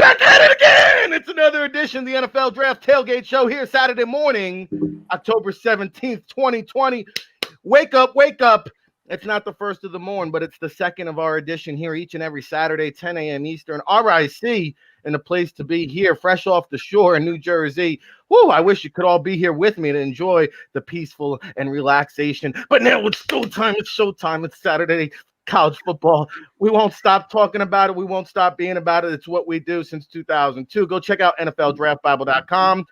Back at it again! It's another edition of the NFL Draft Tailgate Show here Saturday morning, October 17th, 2020. Wake up, wake up. It's not the first of the morning, but it's the second of our edition here each and every Saturday, 10 a.m. Eastern. RIC and the place to be here, fresh off the shore in New Jersey. Woo, I wish you could all be here with me to enjoy the peaceful and relaxation. But now it's showtime. It's showtime. It's Saturday. College football. We won't stop talking about it. We won't stop being about it. It's what we do since 2002. Go check out NFLDraftBible.com.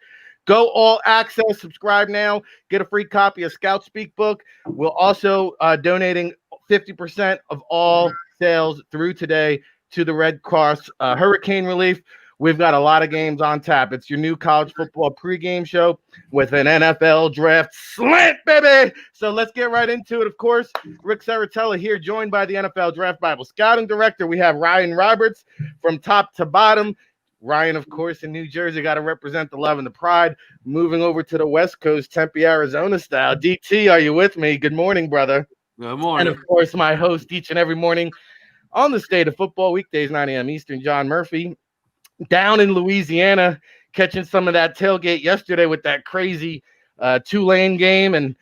Go all access. Subscribe now. Get a free copy of Scout Speak book. We'll also donating 50% of all sales through today to the Red Cross hurricane relief. We've got a lot of games on tap. It's your new college football pregame show with an NFL draft slant, baby. So let's get right into it. Of course, Ric Serritella here, joined by the NFL Draft Bible Scouting Director. We have Ryan Roberts from top to bottom. Ryan, of course, in New Jersey, got to represent the love and the pride. Moving over to the West Coast, Tempe, Arizona style. DT, are you with me? Good morning, brother. Good morning. And, of course, my host each and every morning on the State of Football, weekdays, 9 a.m. Eastern, John Murphy. Down in Louisiana, catching some of that tailgate yesterday with that crazy Tulane game. And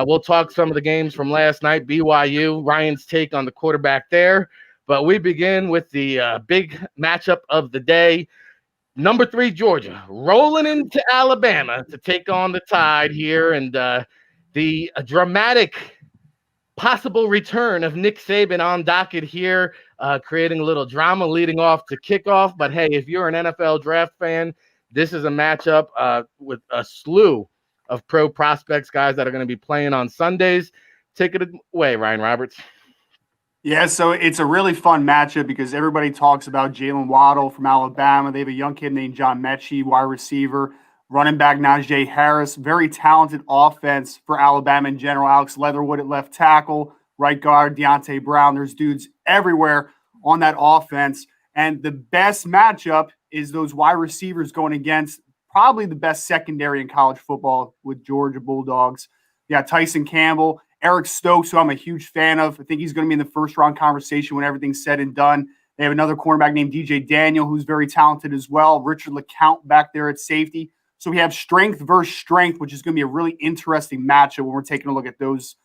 we'll talk some of the games from last night, BYU, Ryan's take on the quarterback there. But we begin with the big matchup of the day. Number 3, Georgia, rolling into Alabama to take on the Tide here. And the dramatic possible return of Nick Saban on docket here, creating a little drama leading off to kickoff. But hey, if you're an NFL draft fan, this is a matchup with a slew of pro prospects, guys that are going to be playing on Sundays. Take it away, Ryan Roberts. Yeah, so it's a really fun matchup because everybody talks about Jalen Waddle from Alabama. They have a young kid named John Mechie, wide receiver. Running back Najee Harris, very talented offense for Alabama in general. Alex Leatherwood at left tackle, right guard Deontay Brown. There's dudes everywhere on that offense. And the best matchup is those wide receivers going against probably the best secondary in college football with Georgia Bulldogs. You got Tyson Campbell, Eric Stokes, who I'm a huge fan of. I think he's going to be in the first-round conversation when everything's said and done. They have another cornerback named DJ Daniel, who's very talented as well. Richard LeCount back there at safety. So we have strength versus strength, which is going to be a really interesting matchup when we're taking a look at those.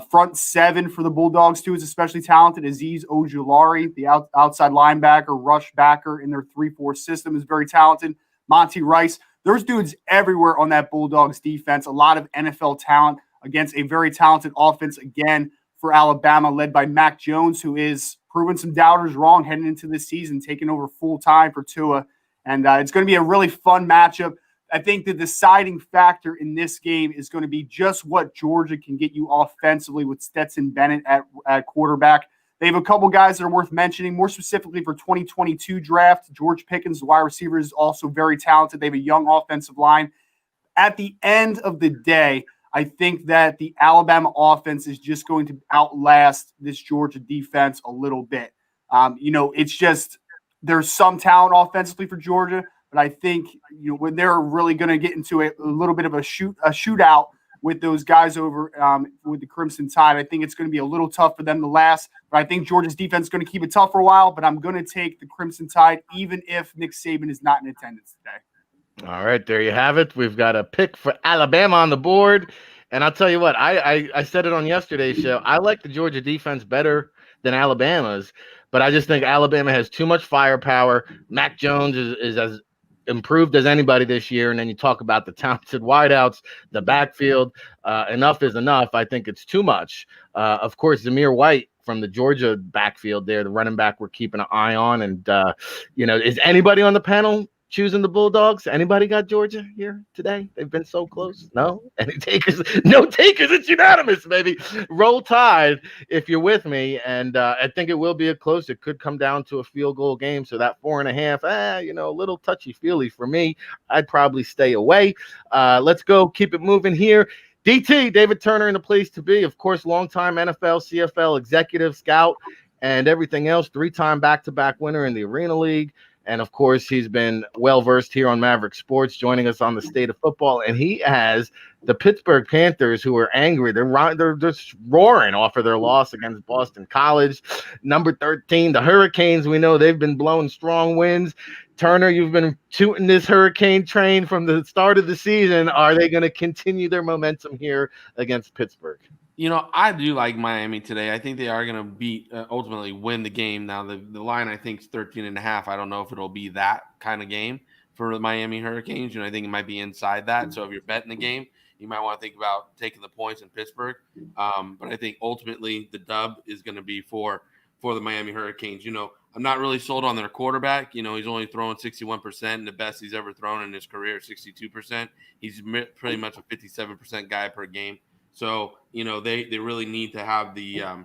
Front 7 for the Bulldogs, too, is especially talented. Azeez Ojulari, the outside linebacker, rush backer in their 3-4 system, is very talented. Monty Rice. There's dudes everywhere on that Bulldogs defense. A lot of NFL talent against a very talented offense, again, for Alabama, led by Mac Jones, who is proving some doubters wrong heading into this season, taking over full-time for Tua. And it's going to be a really fun matchup. I think the deciding factor in this game is going to be just what Georgia can get you offensively with Stetson Bennett at quarterback. They have a couple guys that are worth mentioning, more specifically for 2022 draft. George Pickens, the wide receiver, is also very talented. They have a young offensive line. At the end of the day, I think that the Alabama offense is just going to outlast this Georgia defense a little bit. It's just there's some talent offensively for Georgia. But I think when they're really going to get into a little bit of a shootout with those guys over with the Crimson Tide, I think it's going to be a little tough for them to last. But I think Georgia's defense is going to keep it tough for a while. But I'm going to take the Crimson Tide, even if Nick Saban is not in attendance today. All right, there you have it. We've got a pick for Alabama on the board. And I'll tell you what, I said it on yesterday's show. I like the Georgia defense better than Alabama's. But I just think Alabama has too much firepower. Mac Jones is as improved as anybody this year, and then you talk about the talented wideouts, the backfield. Enough is enough. I think it's too much. Of course, Zamir White from the Georgia backfield there, the running back we're keeping an eye on. And, is anybody on the panel choosing the Bulldogs? Anybody got Georgia here today? They've been so close. No? Any takers? No takers. It's unanimous, baby. Roll Tide if you're with me. And I think it will be a close. It could come down to a field goal game. So that 4.5, a little touchy-feely for me. I'd probably stay away. Let's go. Keep it moving here. DT, David Turner in the place to be. Of course, longtime NFL, CFL executive, scout, and everything else. 3-time back-to-back winner in the Arena League. And of course, he's been well versed here on Maverick Sports, joining us on the state of football. And he has the Pittsburgh Panthers, who are angry. They're just roaring off of their loss against Boston College. Number 13, the Hurricanes. We know they've been blowing strong winds. Turner, you've been tooting this Hurricane train from the start of the season. Are they going to continue their momentum here against Pittsburgh? I do like Miami today. I think they are going to ultimately win the game. Now, the line, I think, is 13.5. I don't know if it'll be that kind of game for the Miami Hurricanes. I think it might be inside that. So if you're betting the game, you might want to think about taking the points in Pittsburgh. But I think ultimately the dub is going to be for the Miami Hurricanes. I'm not really sold on their quarterback. He's only throwing 61%, and the best he's ever thrown in his career is 62%. He's pretty much a 57% guy per game. So, they really need to have the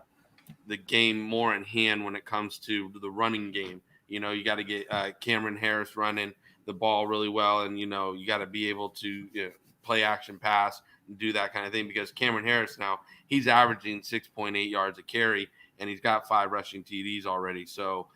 game more in hand when it comes to the running game. You got to get Cameron Harris running the ball really well, and, you got to be able to play action pass and do that kind of thing, because Cameron Harris now, he's averaging 6.8 yards a carry, and he's got 5 rushing TDs already. So,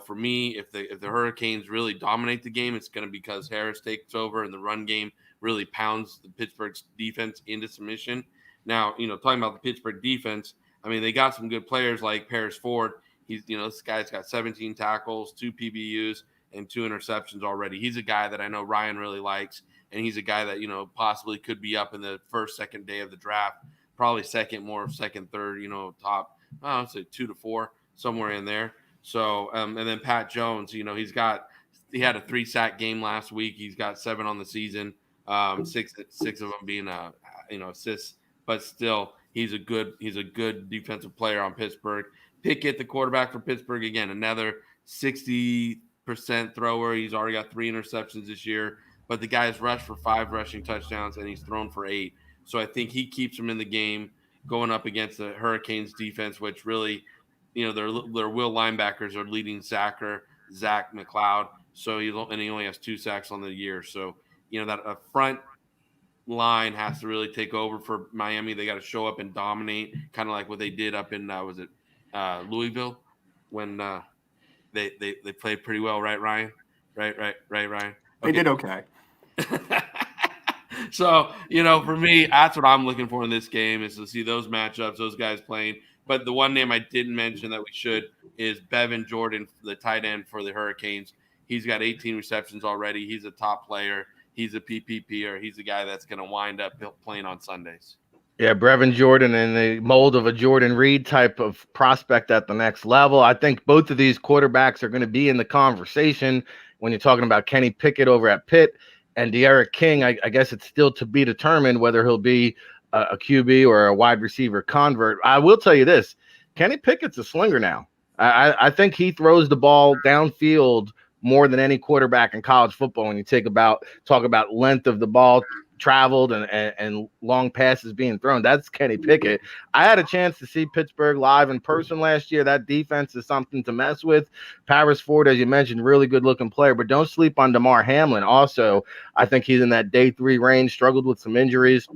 for me, if the Hurricanes really dominate the game, it's going to be because Harris takes over and the run game really pounds the Pittsburgh defense into submission. Now, talking about the Pittsburgh defense, I mean, they got some good players like Paris Ford. He's, this guy's got 17 tackles, 2 PBUs, and 2 interceptions already. He's a guy that I know Ryan really likes, and he's a guy that, possibly could be up in the first, second day of the draft, probably second, third, top, I'd say 2 to 4, somewhere in there. So, and then Pat Jones, he had a 3-sack game last week. He's got 7 on the season, 6 of them being, assists. But still, he's a good defensive player on Pittsburgh. Pickett, the quarterback for Pittsburgh, again, another 60% thrower. He's already got 3 interceptions this year. But the guy's rushed for 5 rushing touchdowns, and he's thrown for 8. So I think he keeps him in the game going up against the Hurricanes defense, which really, their will linebackers are leading sacker, Zach McLeod. So he only has 2 sacks on the year. So, that a front line has to really take over for Miami. They got to show up and dominate, kind of like what they did up in Louisville, when they played pretty well, right, Ryan? Right, Ryan. Okay. They did okay. So, for me, that's what I'm looking for in this game, is to see those matchups, those guys playing. But the one name I didn't mention that we should is Bevan Jordan, the tight end for the Hurricanes. He's got 18 receptions already. He's a top player. He's a PPPer. He's a guy that's going to wind up playing on Sundays. Yeah, Brevin Jordan in the mold of a Jordan Reed type of prospect at the next level. I think both of these quarterbacks are going to be in the conversation when you're talking about Kenny Pickett over at Pitt and De'Aaron King. I guess it's still to be determined whether he'll be a QB or a wide receiver convert. I will tell you this. Kenny Pickett's a slinger now. I think he throws the ball downfield more than any quarterback in college football when you talk about length of the ball traveled and long passes being thrown. That's Kenny Pickett. I had a chance to see Pittsburgh live in person last year. That defense is something to mess with. Paris Ford, as you mentioned, really good looking player, but don't sleep on DeMar Hamlin. Also, I think he's in that day 3 range, struggled with some injuries.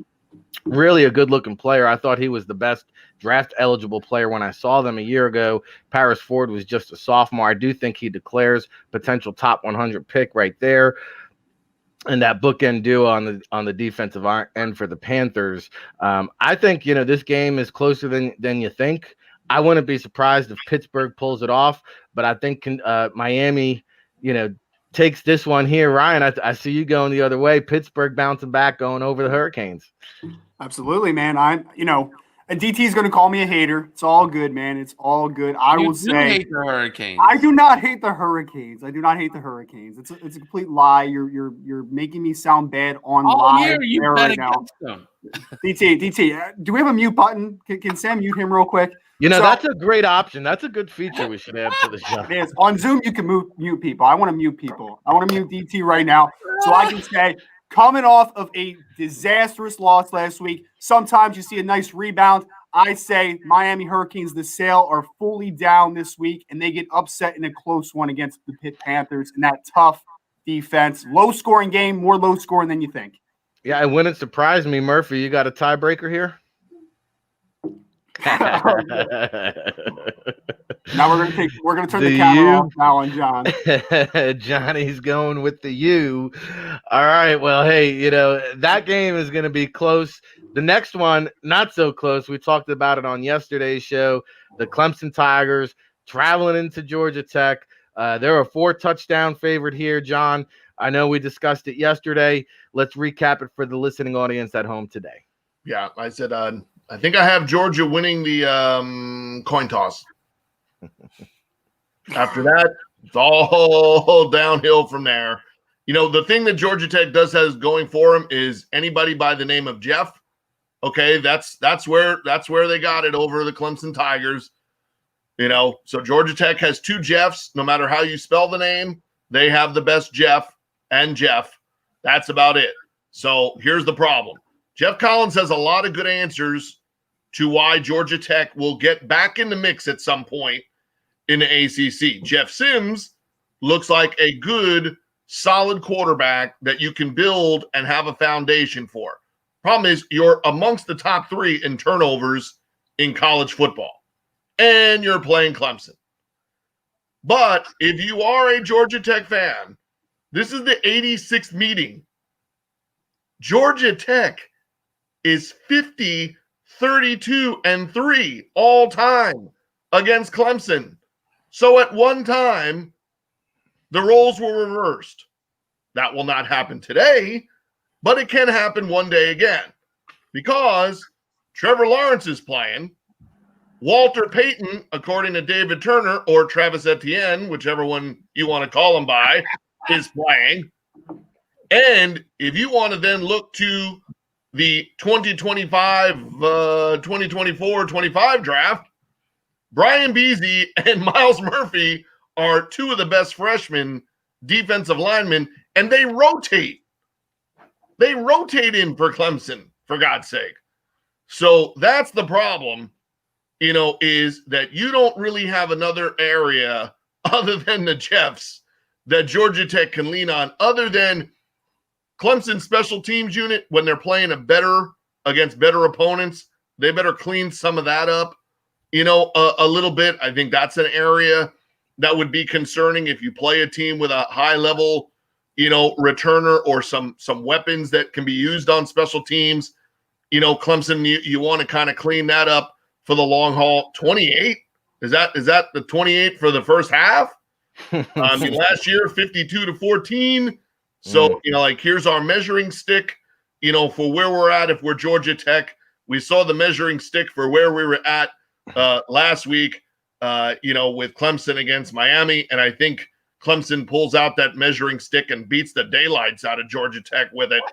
Really a good-looking player. I thought he was the best draft-eligible player when I saw them a year ago. Paris Ford was just a sophomore. I do think he declares potential top 100 pick right there. And that bookend duo on the defensive end for the Panthers. I think, this game is closer than you think. I wouldn't be surprised if Pittsburgh pulls it off, but I think Miami, takes this one here. Ryan, I see you going the other way. Pittsburgh bouncing back, going over the Hurricanes. Absolutely, man. And DT is going to call me a hater. It's all good, man. It's all good. I will say, hate the Hurricanes. I do not hate the Hurricanes. I do not hate the Hurricanes. It's a complete lie. You're making me sound bad on live you right now. Them. DT, do we have a mute button? Can Sam mute him real quick? That's a great option. That's a good feature we should add to the show. It is. On Zoom, you can mute people. I want to mute people. I want to mute DT right now so I can say, coming off of a disastrous loss last week, sometimes you see a nice rebound. I say Miami Hurricanes, the sail are fully down this week, and they get upset in a close one against the Pitt Panthers and that tough defense. Low-scoring game, more low-scoring than you think. Yeah, it wouldn't surprise me, Murphy. You got a tiebreaker here? Now we're gonna turn the camera off now on John. Johnny's going with the U. All right. Well, hey, that game is going to be close. The next one, not so close. We talked about it on yesterday's show. The Clemson Tigers traveling into Georgia Tech. They're a 4-touchdown favorite here, John. I know we discussed it yesterday. Let's recap it for the listening audience at home today. Yeah, I said I think I have Georgia winning the coin toss. After that, it's all downhill from there. The thing that Georgia Tech does has going for them is anybody by the name of Jeff. Okay, that's where they got it over the Clemson Tigers. So Georgia Tech has 2 Jeffs. No matter how you spell the name, they have the best Jeff and Jeff. That's about it. So here's the problem. Jeff Collins has a lot of good answers to why Georgia Tech will get back in the mix at some point in the ACC. Jeff Sims looks like a good, solid quarterback that you can build and have a foundation for. Problem is, you're amongst the top 3 in turnovers in college football, and you're playing Clemson. But if you are a Georgia Tech fan, this is the 86th meeting. Georgia Tech is 50, 32, and 3 all time against Clemson. So at one time, the roles were reversed. That will not happen today, but it can happen one day again because Trevor Lawrence is playing. Walter Payton, according to David Turner, or Travis Etienne, whichever one you want to call him by, is playing. And if you want to then look to the 2024-25 draft, Brian Beasley and Miles Murphy are 2 of the best freshman defensive linemen, and they rotate. They rotate in for Clemson, for God's sake. So that's the problem, is that you don't really have another area other than the Jeffs that Georgia Tech can lean on, other than Clemson special teams unit. When they're playing against better opponents, they better clean some of that up, a little bit. I think that's an area that would be concerning if you play a team with a high level, returner or some weapons that can be used on special teams. Clemson, you want to kind of clean that up for the long haul. 28? Is that the 28 for the first half? Last year, 52-14. So, here's our measuring stick, for where we're at. If we're Georgia Tech, we saw the measuring stick for where we were at last week, with Clemson against Miami. And I think Clemson pulls out that measuring stick and beats the daylights out of Georgia Tech with it.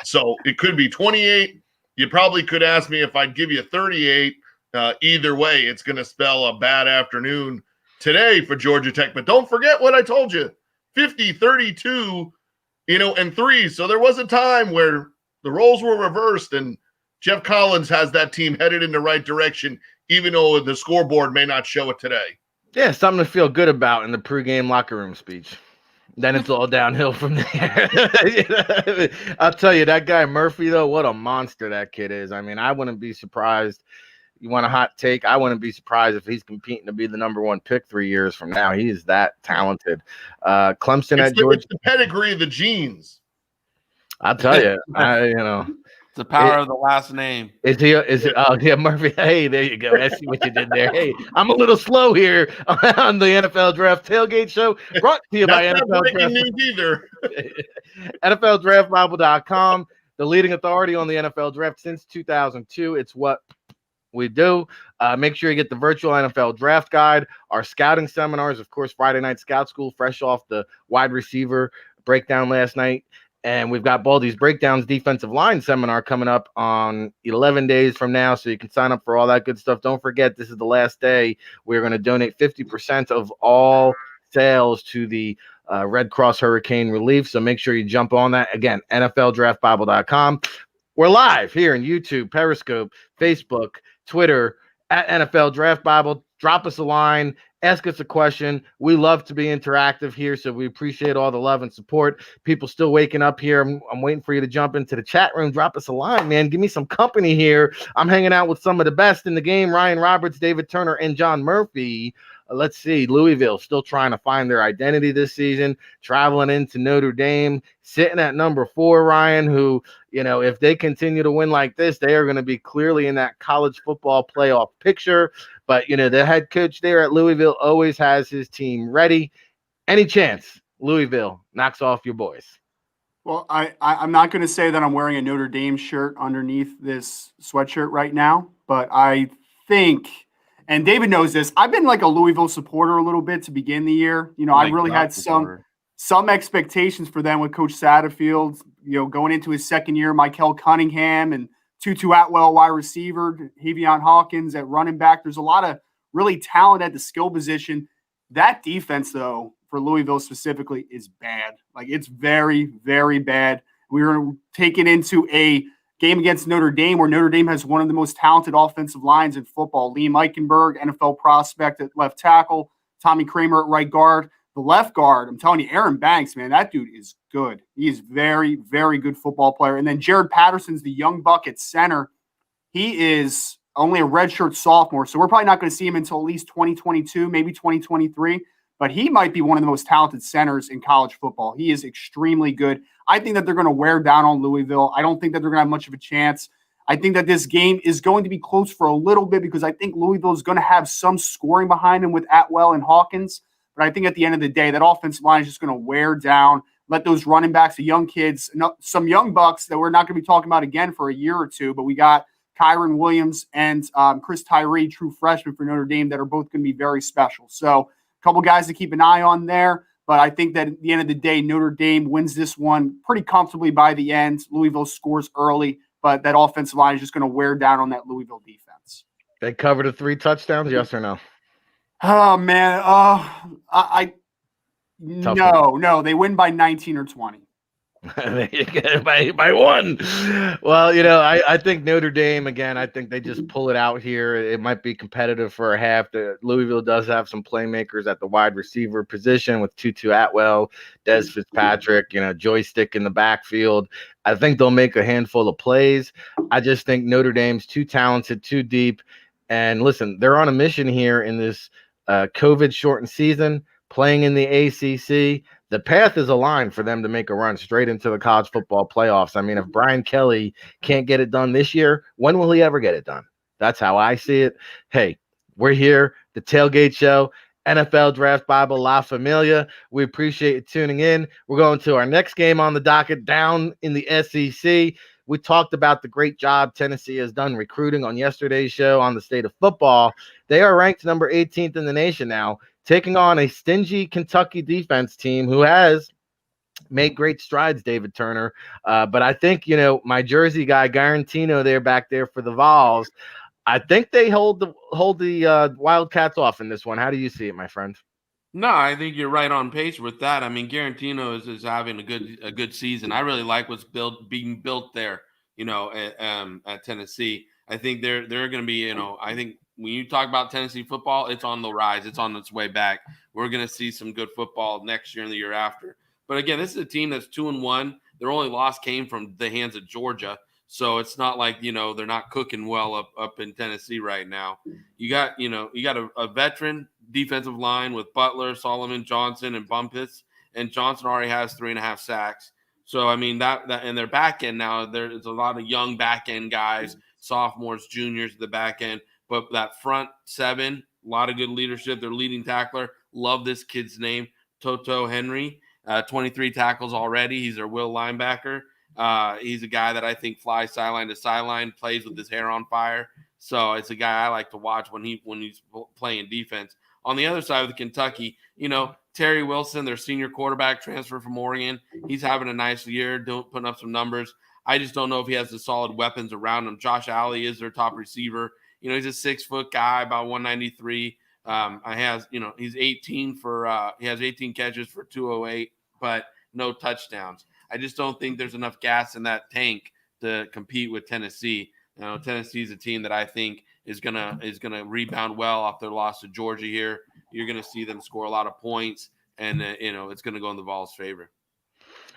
So it could be 28. You probably could ask me if I'd give you 38. Either way, it's going to spell a bad afternoon today for Georgia Tech. But don't forget what I told you, 50, 32, and 3. So there was a time where the roles were reversed, and Jeff Collins has that team headed in the right direction, even though the scoreboard may not show it today. Yeah, something to feel good about in the pregame locker room speech. Then it's all downhill from there. I'll tell you, that guy Murphy, though, what a monster that kid is. I mean, I wouldn't be surprised. You want a hot take? I wouldn't be surprised if he's competing to be the number 1 pick 3 years from now. He is that talented. Clemson at Georgia. It's the pedigree of the genes. I'll tell you, It's the power of the last name. Is it? Oh, yeah, Murphy. Hey, there you go. I see what you did there. Hey, I'm a little slow here on the NFL Draft Tailgate Show, brought to you by NFL Draft. News either. NFLDraftBible.com, the leading authority on the NFL Draft since 2002. It's what we do. Make sure you get the virtual NFL Draft Guide, our scouting seminars, of course, Friday Night Scout School, fresh off the wide receiver breakdown last night. And we've got Baldy's Breakdowns defensive line seminar coming up on 11 days from now, so you can sign up for all that good stuff. Don't forget, this is the last day. We're going to donate 50% of all sales to the Red Cross Hurricane Relief, so make sure you jump on that. Again, NFLDraftBible.com. We're live here in YouTube, Periscope, Facebook, Twitter, at NFL Draft Bible. drop us a line, ask us a question. We love to be interactive here, so we appreciate all the love and support. People still waking up here. I'm waiting for you to jump into the chat room. Drop us a line, man. Give me some company here. I'm hanging out with some of the best in the game: Ryan Roberts, David Turner, and John Murphy. Let's see. Louisville still trying to find their identity this season, traveling into Notre Dame, sitting at number 4, Ryan, who, if they continue to win like this, they are going to be clearly in that college football playoff picture. But, the head coach there at Louisville always has his team ready. Any chance Louisville knocks off your boys? Well, I'm not going to say that I'm wearing a Notre Dame shirt underneath this sweatshirt right now, but I think – and David knows this. I've been like a Louisville supporter a little bit to begin the year. I really had some expectations for them with Coach Satterfield, going into his second year, Michael Cunningham and Pt.II Atwell wide receiver, Havion Hawkins at running back. There's a lot of really talent at the skill position. That defense, though, for Louisville specifically, is bad. Like, it's very, very bad. We were taken into a game against Notre Dame, where Notre Dame has one of the most talented offensive lines in football. Liam Eichenberg, NFL prospect at left tackle, Tommy Kramer at right guard. The left guard, I'm telling you, Aaron Banks, man, that dude is good. He is very, very good football player. And then Jared Patterson's the young buck at center. He is only a redshirt sophomore, so we're probably not going to see him until at least 2022, maybe 2023. But he might be one of the most talented centers in college football. He is extremely good. I think that they're going to wear down on Louisville. I don't think that they're going to have much of a chance. I think that this game is going to be close for a little bit because I think Louisville is going to have some scoring behind them with Atwell and Hawkins. But I think at the end of the day, that offensive line is just going to wear down, let those running backs, the young kids, some young bucks that we're not going to be talking about again for a year or two. But we got Kyron Williams and Chris Tyree, true freshmen for Notre Dame, that are both going to be very special. So a couple guys to keep an eye on there. But I think that at the end of the day, Notre Dame wins this one pretty comfortably by the end. Louisville scores early, but that offensive line is just going to wear down on that Louisville defense. They covered the 3 touchdowns, yes or no? Oh, man. No. They win by 19 or 20. by 1. Well, I think Notre Dame, again, I think they just pull it out here. It might be competitive for a half. Louisville does have some playmakers at the wide receiver position with Pt.II Atwell, Des Fitzpatrick, joystick in the backfield. I think they'll make a handful of plays. I just think Notre Dame's too talented, too deep. And listen, they're on a mission here in this COVID-shortened season, playing in the ACC. The path is aligned for them to make a run straight into the college football playoffs. I mean, if Brian Kelly can't get it done this year, when will he ever get it done? That's how I see it. Hey, we're here, the Tailgate Show, NFL Draft Bible La Familia. We appreciate you tuning in. We're going to our next game on the docket down in the SEC. We talked about the great job Tennessee has done recruiting on yesterday's show on the state of football. They are ranked number 18th in the nation now, taking on a stingy Kentucky defense team who has made great strides, David Turner. But I think, my Jersey guy, Garantino, there back there for the Vols, I think they hold the Wildcats off in this one. How do you see it, my friend? No, I think you're right on pace with that. I mean, Garantino is having a good season. I really like what's being built there, at Tennessee. I think they're going to be, I think when you talk about Tennessee football, it's on the rise. It's on its way back. We're going to see some good football next year and the year after. But again, this is a team that's 2-1. Their only loss came from the hands of Georgia. So it's not like, they're not cooking well up in Tennessee right now. You got a veteran defensive line with Butler, Solomon, Johnson, and Bumpus. And Johnson already has 3.5 sacks. So, I mean, that and their back end now, there's a lot of young back end guys, sophomores, juniors at the back end. But that front 7, a lot of good leadership. Their leading tackler, love this kid's name, Toto Henry, 23 tackles already. He's their will linebacker. He's a guy that I think flies sideline to sideline, plays with his hair on fire. So it's a guy I like to watch when he's playing defense. On the other side of the Kentucky, Terry Wilson, their senior quarterback, transfer from Oregon. He's having a nice year, putting up some numbers. I just don't know if he has the solid weapons around him. Josh Alley is their top receiver. He's a 6-foot guy, about 193. He's 18 he has 18 catches for 208, but no touchdowns. I just don't think there's enough gas in that tank to compete with Tennessee. Tennessee's a team that I think is gonna rebound well off their loss to Georgia here. You're gonna see them score a lot of points, and it's gonna go in the Vols' favor.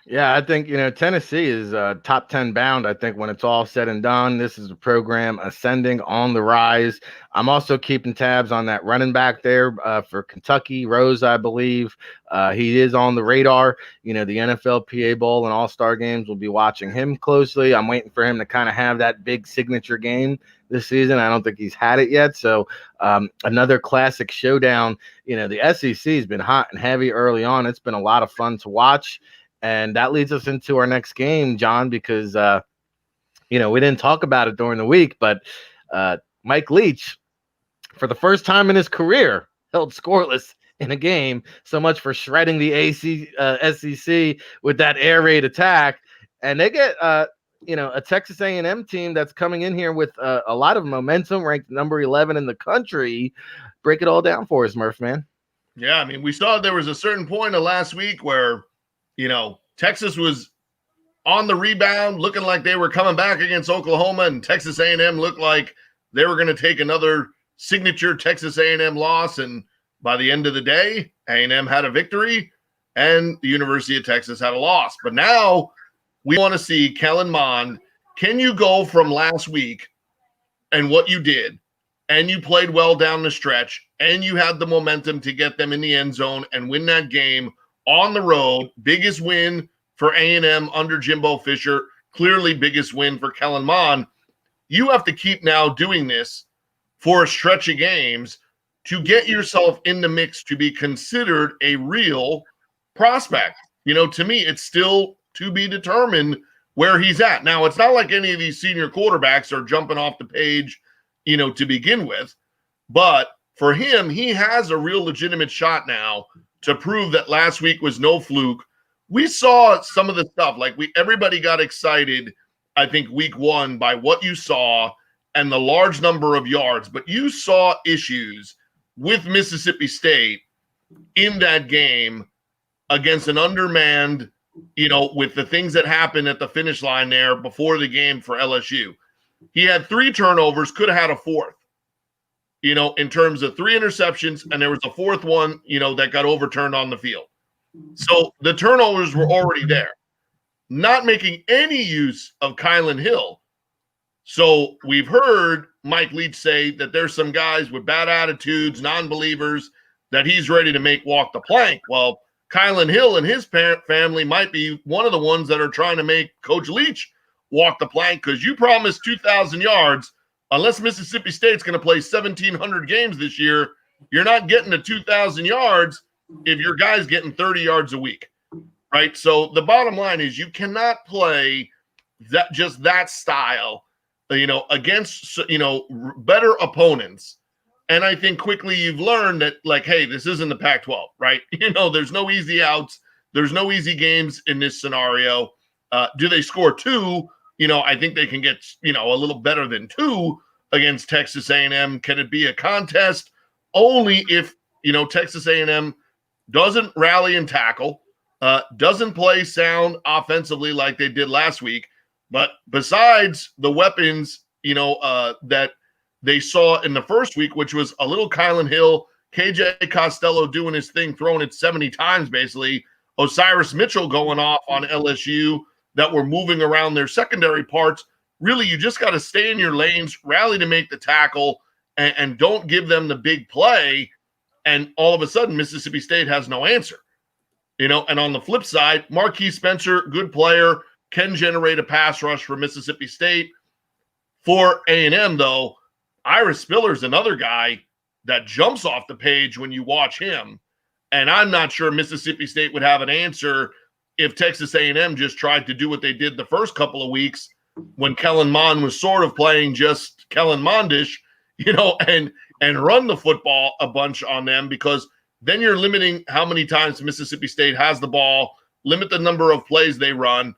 Yeah, I think, Tennessee is top 10 bound. I think when it's all said and done, this is a program ascending on the rise. I'm also keeping tabs on that running back there for Kentucky, Rose, I believe. He is on the radar. The NFLPA Bowl and All-Star games will be watching him closely. I'm waiting for him to kind of have that big signature game this season. I don't think he's had it yet. So another classic showdown. The SEC has been hot and heavy early on. It's been a lot of fun to watch. And that leads us into our next game, John, because, we didn't talk about it during the week, but Mike Leach, for the first time in his career, held scoreless in a game. So much for shredding the SEC with that air raid attack. And they get, a Texas A&M team that's coming in here with a lot of momentum, ranked number 11 in the country. Break it all down for us, Murph, man. Yeah, I mean, we saw there was a certain point of last week where Texas was on the rebound, looking like they were coming back against Oklahoma, and Texas A&M looked like they were going to take another signature Texas A&M loss. And by the end of the day, A&M had a victory, and the University of Texas had a loss. But now we want to see Kellen Mond. Can you go from last week and what you did, and you played well down the stretch, and you had the momentum to get them in the end zone and win that game on the road? Biggest win for A&M under Jimbo Fisher, clearly biggest win for Kellen Mond. You have to keep now doing this for a stretch of games to get yourself in the mix to be considered a real prospect. To me, it's still to be determined where he's at. Now, it's not like any of these senior quarterbacks are jumping off the page, to begin with. But for him, he has a real legitimate shot now to prove that last week was no fluke. We saw some of the stuff, like everybody got excited, I think, week one by what you saw and the large number of yards, but you saw issues with Mississippi State in that game against an undermanned, with the things that happened at the finish line there before the game for LSU. He had 3 turnovers, could have had a 4th. In terms of 3 interceptions, and there was a 4th one, that got overturned on the field. So the turnovers were already there. Not making any use of Kylan Hill. So we've heard Mike Leach say that there's some guys with bad attitudes, non-believers, that he's ready to make walk the plank. Well, Kylan Hill and his family might be one of the ones that are trying to make Coach Leach walk the plank, because you promised 2,000 yards. Unless Mississippi State's going to play 1,700 games this year, you're not getting to 2,000 yards if your guy's getting 30 yards a week, right? So the bottom line is you cannot play that style, against, better opponents. And I think quickly you've learned that, hey, this isn't the Pac-12, right? There's no easy outs. There's no easy games in this scenario. Do they score 2? I think they can get, a little better than 2 against Texas A&M. Can it be a contest? Only if, Texas A&M doesn't rally and tackle, doesn't play sound offensively like they did last week. But besides the weapons, that they saw in the first week, which was a little Kylan Hill, KJ Costello doing his thing, throwing it 70 times basically, Osiris Mitchell going off on LSU, that were moving around their secondary parts. Really, you just got to stay in your lanes, rally to make the tackle, and don't give them the big play. And all of a sudden, Mississippi State has no answer. And on the flip side, Marquis Spencer, good player, can generate a pass rush for Mississippi State. For A&M, though, Ira Spiller's another guy that jumps off the page when you watch him. And I'm not sure Mississippi State would have an answer if Texas A&M just tried to do what they did the first couple of weeks when Kellen Mond was sort of playing just Kellen Mondish, and run the football a bunch on them, because then you're limiting how many times Mississippi State has the ball, limit the number of plays they run.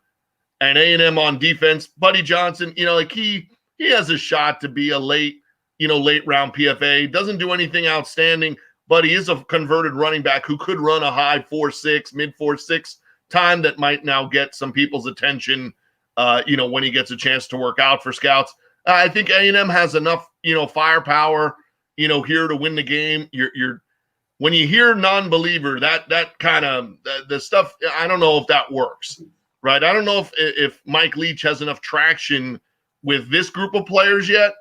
And A&M on defense, Buddy Johnson, he has a shot to be a late round PFA. Doesn't do anything outstanding, but he is a converted running back who could run a high 4.6, mid 4.6 time that might now get some people's attention, when he gets a chance to work out for scouts. I think A&M has enough, firepower, here to win the game. You're when you hear non-believer, that kind of the stuff, I don't know if that works, right? I don't know if Mike Leach has enough traction with this group of players yet,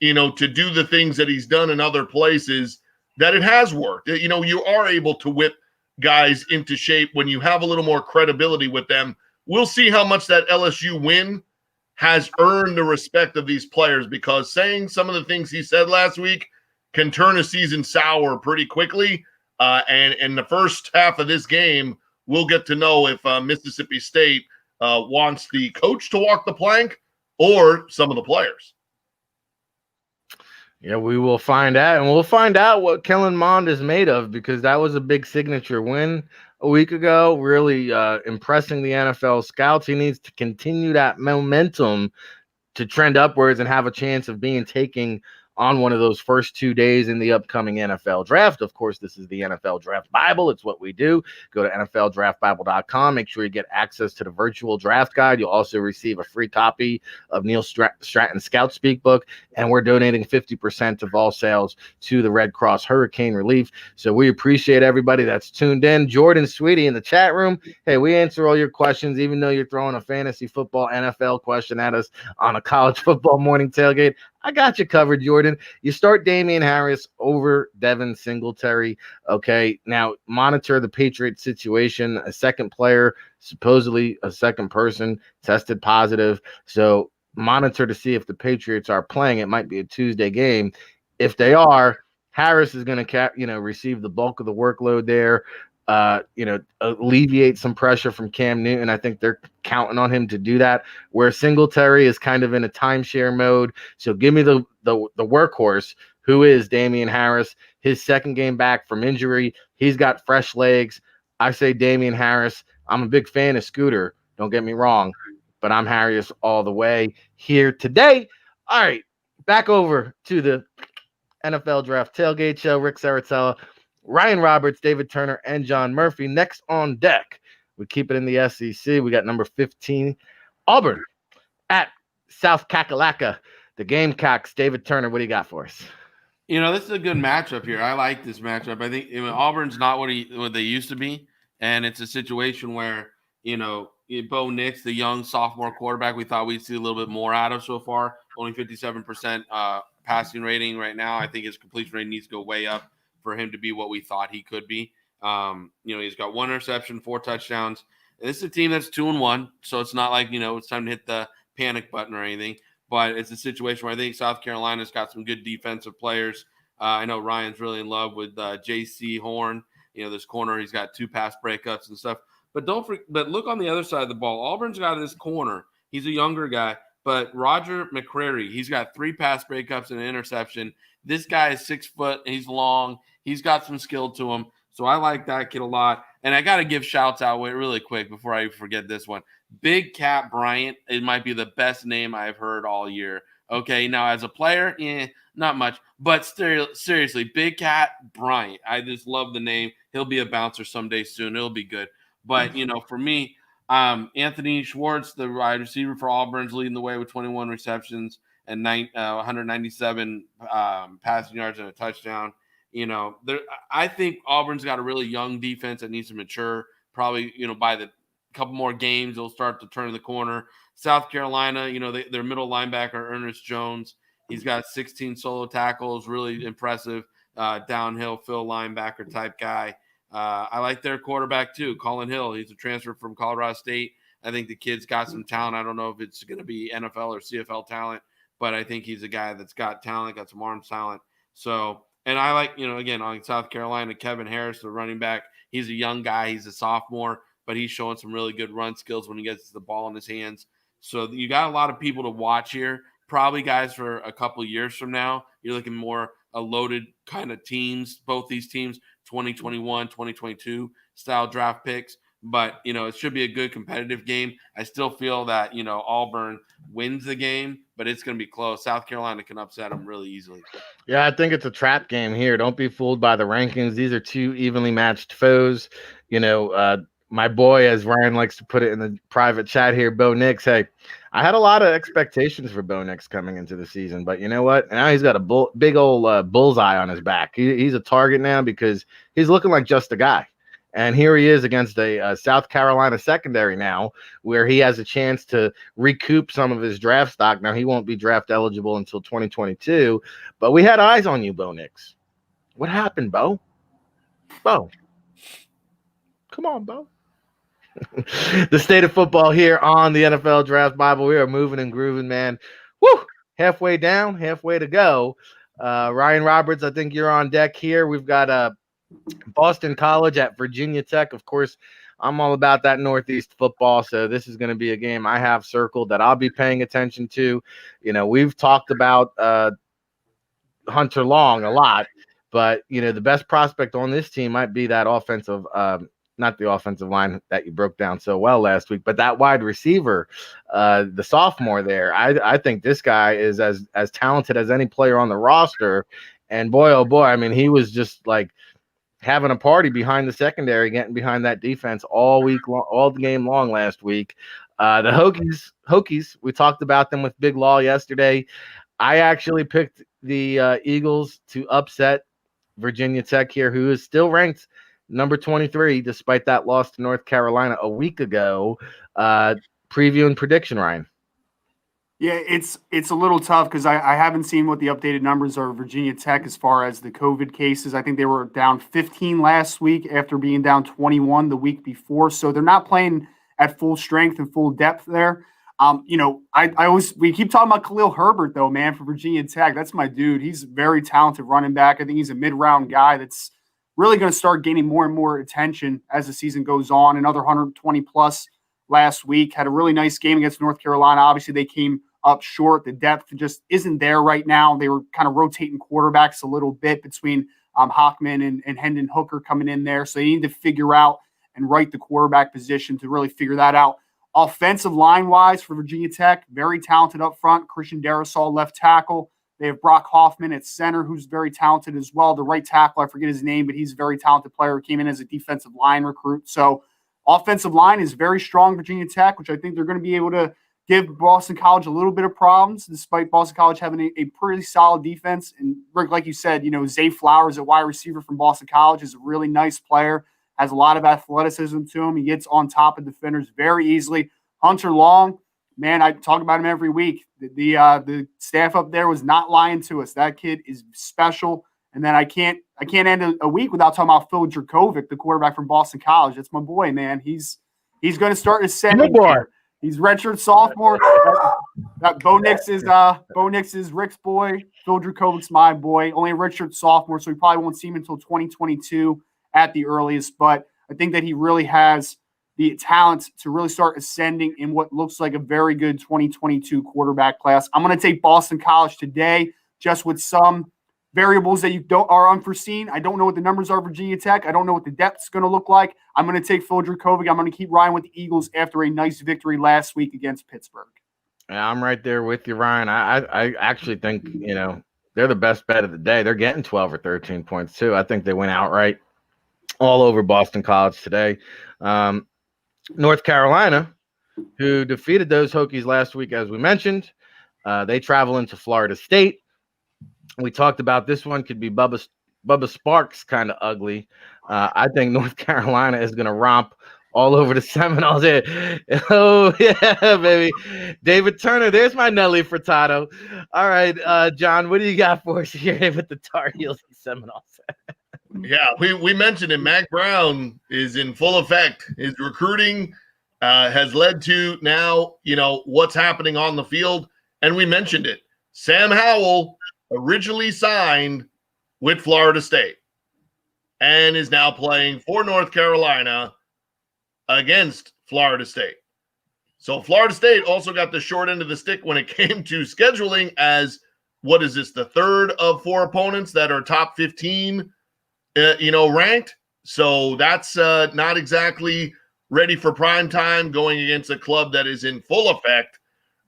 to do the things that he's done in other places, that it has worked. You are able to whip guys into shape when you have a little more credibility with them. We'll see how much that LSU win has earned the respect of these players, because saying some of the things he said last week can turn a season sour pretty quickly. And in the first half of this game, we'll get to know if Mississippi State wants the coach to walk the plank or some of the players. Yeah, we will find out, and we'll find out what Kellen Mond is made of, because that was a big signature win a week ago, really impressing the NFL scouts. He needs to continue that momentum to trend upwards and have a chance of being taken on one of those first 2 days in the upcoming NFL draft. Of course, this is the NFL Draft Bible. It's what we do. Go to NFLDraftBible.com. Make sure you get access to the virtual draft guide. You'll also receive a free copy of Neil Stratton's Scout Speak book, and we're donating 50% of all sales to the Red Cross Hurricane Relief. So we appreciate everybody that's tuned in. Jordan Sweetie in the chat room. Hey, we answer all your questions, even though you're throwing a fantasy football NFL question at us on a college football morning tailgate. I got you covered, Jordan. You start Damian Harris over Devin Singletary. Okay, now monitor the Patriots situation. A second player, supposedly a second person, tested positive. So monitor to see if the Patriots are playing. It might be a Tuesday game. If they are, Harris is going to receive the bulk of the workload there. Alleviate some pressure from Cam Newton. I think they're counting on him to do that, where Singletary is kind of in a timeshare mode. So give me the workhorse, who is Damian Harris. His second game back from injury. He's got fresh legs. I say Damian Harris. I'm a big fan of Scooter. Don't get me wrong, but I'm Harris all the way here today. All right, back over to the NFL Draft Tailgate Show. Ric Serritella, Ryan Roberts, David Turner, and John Murphy. Next on deck, we keep it in the SEC. We got number 15, Auburn at South Kakalaka. The Gamecocks. David Turner, what do you got for us? This is a good matchup here. I like this matchup. I think Auburn's not what they used to be, and it's a situation where, Bo Nix, the young sophomore quarterback, we thought we'd see a little bit more out of so far. Only 57% passing rating right now. I think his completion rate needs to go way up for him to be what we thought he could be. He's got 1 interception, 4 touchdowns. And this is a team that's 2-1, so it's not like, it's time to hit the panic button or anything. But it's a situation where I think South Carolina's got some good defensive players. I know Ryan's really in love with J.C. Horn. This corner, he's got 2 pass breakups and stuff. But but look on the other side of the ball. Auburn's got this corner. He's a younger guy. But Roger McCreary, he's got 3 pass breakups and an interception. This guy is 6 foot. He's long. He's got some skill to him. So I like that kid a lot. And I got to give shouts out really quick before I forget this one. Big Cat Bryant. It might be the best name I've heard all year. Okay, now as a player, not much. But seriously, Big Cat Bryant. I just love the name. He'll be a bouncer someday soon. It'll be good. But, for me, Anthony Schwartz, the wide receiver for Auburn's leading the way with 21 receptions and 197 passing yards and a touchdown. I think Auburn's got a really young defense that needs to mature. Probably, by the couple more games, they'll start to turn the corner. South Carolina, their middle linebacker, Ernest Jones, he's got 16 solo tackles, really impressive downhill fill linebacker type guy. I like their quarterback too, Colin Hill. He's a transfer from Colorado State. I think the kid's got some talent. I don't know if it's going to be NFL or CFL talent, but I think he's a guy that's got talent, got some arm talent. So, and I like, again, on South Carolina, Kevin Harris, the running back. He's a young guy. He's a sophomore, but he's showing some really good run skills when he gets the ball in his hands. So you got a lot of people to watch here. Probably guys for a couple of years from now. You're looking more a loaded kind of teams, both these teams, 2021, 2022 style draft picks. But, it should be a good competitive game. I still feel that, Auburn wins the game, but it's going to be close. South Carolina can upset them really easily. Yeah, I think it's a trap game here. Don't be fooled by the rankings. These are 2 evenly matched foes. my boy, as Ryan likes to put it in the private chat here, Bo Nix. Hey, I had a lot of expectations for Bo Nix coming into the season, but you know what? Now he's got a big old bullseye on his back. He's a target now because he's looking like just a guy. And here he is against a South Carolina secondary now, where he has a chance to recoup some of his draft stock. Now, he won't be draft eligible until 2022, but we had eyes on you, Bo Nix. What happened, Bo? Bo. Come on, Bo. The state of football here on the NFL Draft Bible. We are moving and grooving, man. Woo! Halfway down, halfway to go. Ryan Roberts, I think you're on deck here. We've got Boston College at Virginia Tech. Of course, I'm all about that Northeast football, so this is going to be a game I have circled that I'll be paying attention to. You know, we've talked about Hunter Long a lot, but, you know, the best prospect on this team might be that offensive not the offensive line that you broke down so well last week, but that wide receiver, the sophomore there. I think this guy is as talented as any player on the roster. And boy, oh boy, I mean, he was just like having a party behind the secondary, getting behind that defense all week long, all the game long last week. The Hokies, we talked about them with Big Law yesterday. I actually picked the Eagles to upset Virginia Tech here, who is still ranked number 23, despite that loss to North Carolina a week ago. Preview and prediction, Ryan. Yeah, it's a little tough because I haven't seen what the updated numbers are of Virginia Tech as far as the COVID cases. I think they were down 15 last week after being down 21 the week before. So they're not playing at full strength and full depth there. You know, we keep talking about Khalil Herbert, though, man, for Virginia Tech. That's my dude. He's a very talented running back. I think he's a mid-round guy that's really going to start gaining more and more attention as the season goes on. Another 120-plus last week. Had a really nice game against North Carolina. Obviously, they came up short. The depth just isn't there right now. They were kind of rotating quarterbacks a little bit between Hockman and Hendon Hooker coming in there. So they need to figure out and right the quarterback position to really figure that out. Offensive line-wise for Virginia Tech, very talented up front. Christian Darrisaw, left tackle. They have Brock Hoffman at center, who's very talented as well. The right tackle, I forget his name, but he's a very talented player who came in as a defensive line recruit. So offensive line is very strong, Virginia Tech, which I think they're going to be able to give Boston College a little bit of problems, despite Boston College having a pretty solid defense. And Rick, like you said, you know, Zay Flowers, a wide receiver from Boston College, is a really nice player, has a lot of athleticism to him. He gets on top of defenders very easily. Hunter Long, man, I talk about him every week. The staff up there was not lying to us. That kid is special. And then I can't end a week without talking about Phil Drakovic, the quarterback from Boston College. That's my boy, man. He's going to start his second year. He's redshirt sophomore. That Bo Nix is Rick's boy. Phil Dracovic's my boy. Only a redshirt sophomore, so we probably won't see him until 2022 at the earliest. But I think that he really has the talent to really start ascending in what looks like a very good 2022 quarterback class. I'm going to take Boston College today, just with some variables that are unforeseen. I don't know what the numbers are, Virginia Tech. I don't know what the depth's going to look like. I'm going to take Phil Drakovic. I'm going to keep riding with the Eagles after a nice victory last week against Pittsburgh. Yeah, I'm right there with you, Ryan. I actually think, you know, they're the best bet of the day. They're getting 12 or 13 points too. I think they went outright all over Boston College today. North Carolina, who defeated those Hokies last week, as we mentioned, they travel into Florida State. We talked about this one could be Bubba Sparks kind of ugly. I think North Carolina is going to romp all over the Seminoles. Oh, yeah, baby. David Turner, there's my Nelly Furtado. All right, John, what do you got for us here with the Tar Heels and Seminoles? Yeah, we mentioned it. Mac Brown is in full effect. His recruiting has led to now, you know, what's happening on the field. And we mentioned it. Sam Howell originally signed with Florida State and is now playing for North Carolina against Florida State. So Florida State also got the short end of the stick when it came to scheduling, as what is this, the third of four opponents that are top 15 ranked. So that's not exactly ready for prime time going against a club that is in full effect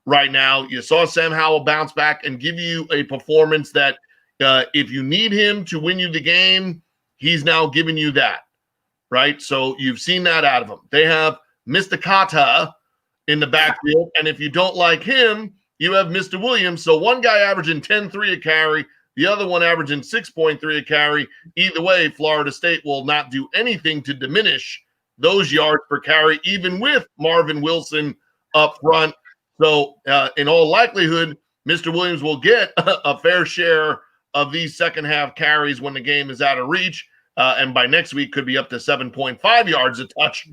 right now. You saw Sam Howell bounce back and give you a performance that if you need him to win you the game, he's now giving you that, right? So you've seen that out of them. They have Mr. Kata in the backfield, and if you don't like him, you have Mr. Williams. So one guy averaging 10.3 a carry, the other one averaging 6.3 a carry. Either way, Florida State will not do anything to diminish those yards per carry, even with Marvin Wilson up front. So in all likelihood, Mr. Williams will get a fair share of these second half carries when the game is out of reach. And by next week could be up to 7.5 yards a touch.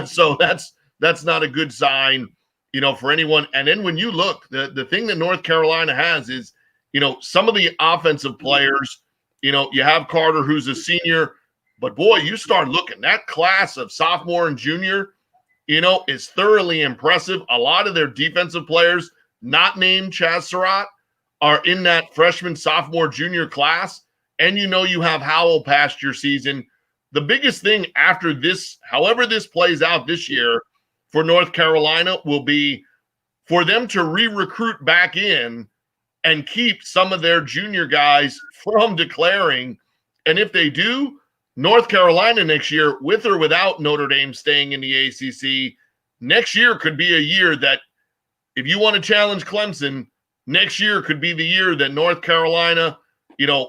So that's not a good sign, for anyone. And then when you look, the thing that North Carolina has is, some of the offensive players, you have Carter, who's a senior, but boy, you start looking, that class of sophomore and junior, is thoroughly impressive. A lot of their defensive players, not named Chaz Surratt, are in that freshman, sophomore, junior class. And you have Howell past your season. The biggest thing after this, however this plays out this year for North Carolina, will be for them to re-recruit back in and keep some of their junior guys from declaring. And if they do, North Carolina next year, with or without Notre Dame staying in the ACC, next year could be a year that, if you want to challenge Clemson, next year could be the year that North Carolina,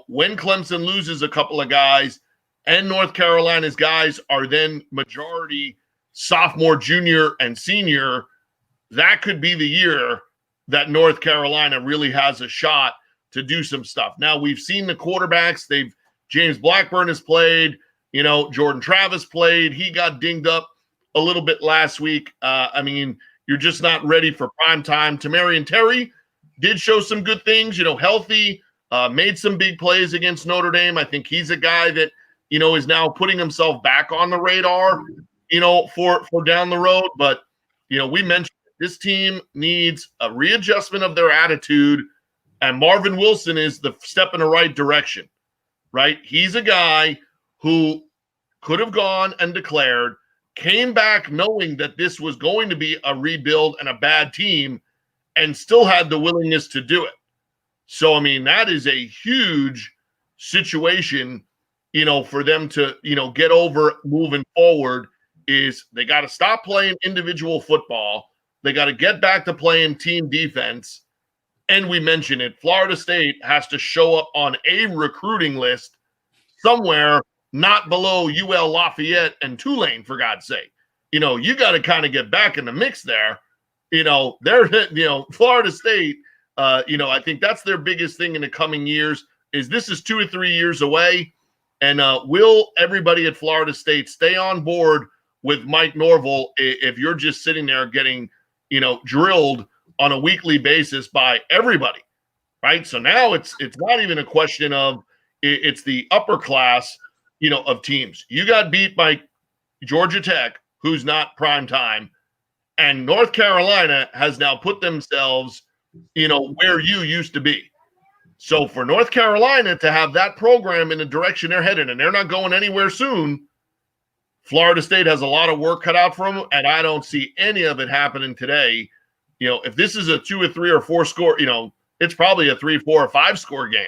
when Clemson loses a couple of guys and North Carolina's guys are then majority sophomore, junior, and senior, that could be the year that North Carolina really has a shot to do some stuff. Now, we've seen the quarterbacks. James Blackburn has played. Jordan Travis played. He got dinged up a little bit last week. You're just not ready for prime time. Tamarian Terry did show some good things, healthy, made some big plays against Notre Dame. I think he's a guy that, is now putting himself back on the radar, for down the road. But, we mentioned this team needs a readjustment of their attitude, and Marvin Wilson is the step in the right direction, right? He's a guy who could have gone and declared, came back knowing that this was going to be a rebuild and a bad team, and still had the willingness to do it. So, that is a huge situation, for them to, get over moving forward. Is they got to stop playing individual football. They got to get back to playing team defense. And we mentioned it, Florida State has to show up on a recruiting list somewhere not below UL Lafayette and Tulane, for God's sake. You got to kind of get back in the mix there. Florida State, I think that's their biggest thing in the coming years. This is 2 or 3 years away. And will everybody at Florida State stay on board with Mike Norvell if you're just sitting there getting, drilled on a weekly basis by everybody, right? So now it's not even a question of it's the upper class, of teams. You got beat by Georgia Tech, who's not prime time, and North Carolina has now put themselves, where you used to be. So for North Carolina to have that program in the direction they're headed, and they're not going anywhere soon, Florida State has a lot of work cut out for them, and I don't see any of it happening today. If this is a 2 or 3 or 4 score, it's probably a 3, 4, or 5 score game.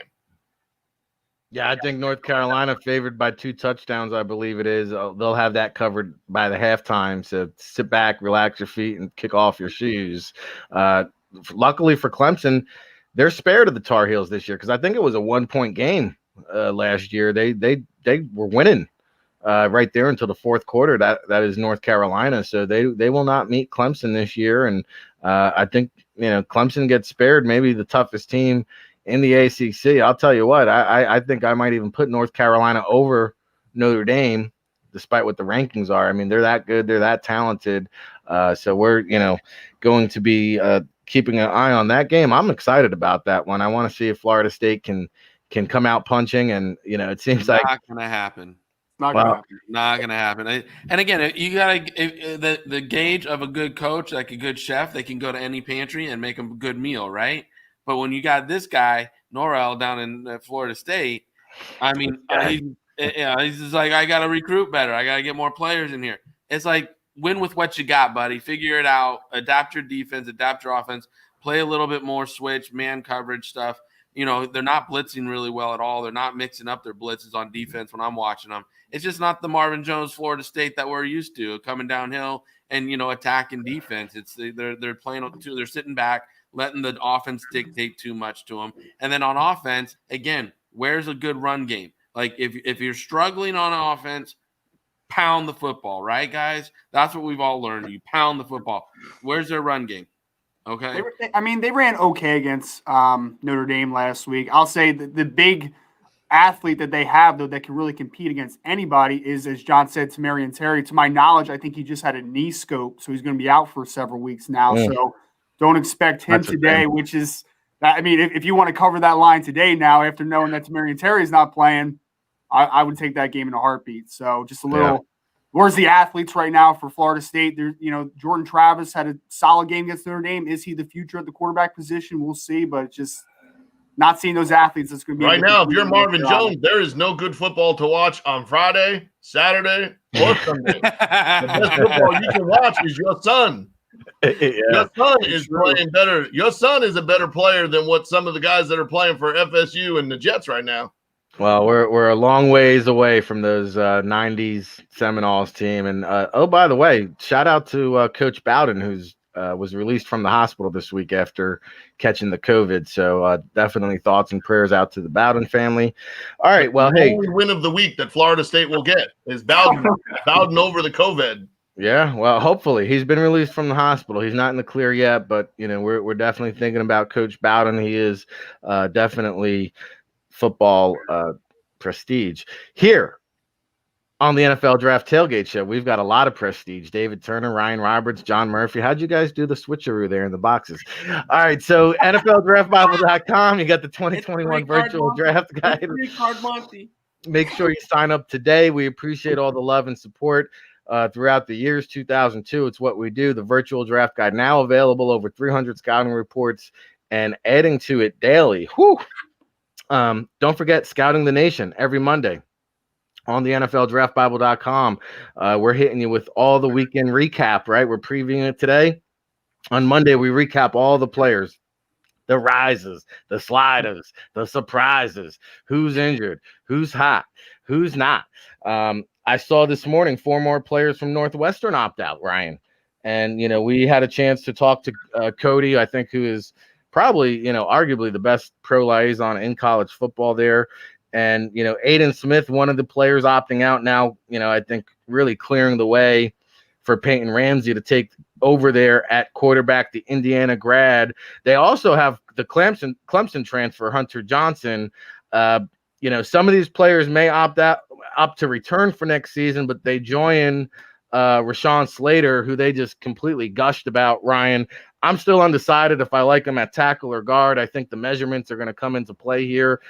Yeah, I think North Carolina favored by 2 touchdowns, I believe it is. They'll have that covered by the halftime. So sit back, relax your feet, and kick off your shoes. Luckily for Clemson, they're spared of the Tar Heels this year, because I think it was a 1-point game last year. They were winning right there until the fourth quarter. That is North Carolina. So they will not meet Clemson this year. And I think, Clemson gets spared, maybe the toughest team in the ACC. I'll tell you what, I think I might even put North Carolina over Notre Dame, despite what the rankings are. They're that good. They're that talented. So we're, going to be keeping an eye on that game. I'm excited about that one. I want to see if Florida State can come out punching, and it seems like not going to happen. Not going to happen. And again, you got the gauge of a good coach, like a good chef. They can go to any pantry and make a good meal, right? But when you got this guy Norrell down in Florida State, he's just like, I got to recruit better. I got to get more players in here. It's like, win with what you got, buddy. Figure it out. Adapt your defense, adapt your offense, play a little bit more switch, man coverage stuff. they're not blitzing really well at all. They're not mixing up their blitzes on defense when I'm watching them. It's just not the Marvin Jones Florida State that we're used to, coming downhill and attacking defense. They're playing too. They're sitting back, letting the offense dictate too much to them. And then on offense, again, where's a good run game? Like if you're struggling on offense, pound the football, right, guys? That's what we've all learned. You pound the football. Where's their run game? Okay. They ran okay against Notre Dame last week. I'll say the big athlete that they have, though, that can really compete against anybody is, as John said, Tamarian Terry. To my knowledge, I think he just had a knee scope, so he's going to be out for several weeks now. Yeah. So don't expect him today, which is – if you want to cover that line today now after knowing that Tamarian Terry is not playing, I would take that game in a heartbeat. So just a little where's the athletes right now for Florida State? Jordan Travis had a solid game against Notre Dame. Is he the future at the quarterback position? We'll see, but just not seeing those athletes. That's going to be right now. If you're Marvin Jones, there is no good football to watch on Friday, Saturday, or Sunday. The best football you can watch is your son. Your son is playing better. Your son is a better player than what some of the guys that are playing for FSU and the Jets right now. Well, we're a long ways away from those 90s Seminoles team. And, by the way, shout out to Coach Bowden, who's was released from the hospital this week after catching the COVID. So definitely thoughts and prayers out to the Bowden family. All right, well, the only win of the week that Florida State will get is Bowden over the COVID. Yeah, well, hopefully he's been released from the hospital. He's not in the clear yet, but we're definitely thinking about Coach Bowden. He is definitely football prestige. Here on the NFL Draft Tailgate Show, we've got a lot of prestige. David Turner, Ryan Roberts, John Murphy. How'd you guys do the switcheroo there in the boxes? All right, so NFLDraftBible.com, you got the 2021 virtual draft guide. Make sure you sign up today. We appreciate all the love and support throughout the years. 2002, it's what we do. The virtual draft guide now available, over 300 scouting reports and adding to it daily. Whew. Don't forget Scouting the Nation every Monday on the NFLDraftBible.com. We're hitting you with all the weekend recap, right? We're previewing it today. On Monday, we recap all the players, the rises, the sliders, the surprises, who's injured, who's hot, who's not. I saw this morning 4 more players from Northwestern opt out, Ryan. And, we had a chance to talk to Cody, I think, who is probably, arguably the best pro liaison in college football there. And, Aiden Smith, one of the players opting out now, I think really clearing the way for Peyton Ramsey to take over there at quarterback, the Indiana grad. They also have the Clemson transfer, Hunter Johnson. Some of these players may opt to return for next season, but they join Rashawn Slater, who they just completely gushed about, Ryan. I'm still undecided if I like him at tackle or guard. I think the measurements are going to come into play here.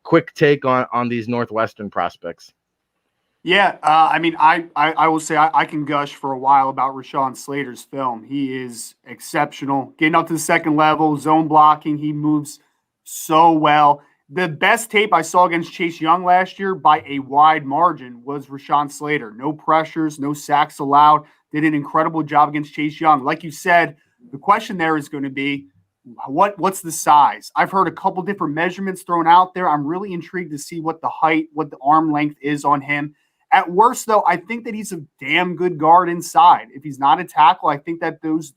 Quick take on these Northwestern prospects. Yeah, I will say I can gush for a while about Rashawn Slater's film. He is exceptional. Getting up to the second level, zone blocking, he moves so well. The best tape I saw against Chase Young last year by a wide margin was Rashawn Slater. No pressures, no sacks allowed. Did an incredible job against Chase Young. Like you said, the question there is going to be, what's the size? I've heard a couple different measurements thrown out there. I'm really intrigued to see what the height, what the arm length is on him. At worst, though, I think that he's a damn good guard inside. If he's not a tackle, I think that those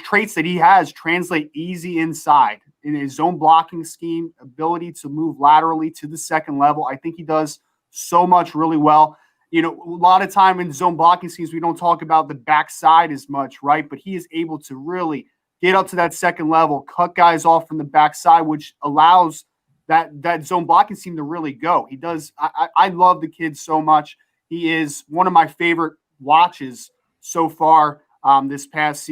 traits that he has translate easy inside. In his zone blocking scheme, ability to move laterally to the second level, I think he does so much really well. A lot of time in zone blocking schemes, we don't talk about the backside as much, right? But he is able to really get up to that second level, cut guys off from the backside, which allows that zone blocking scheme to really go. He does. I love the kid so much. He is one of my favorite watches so far this past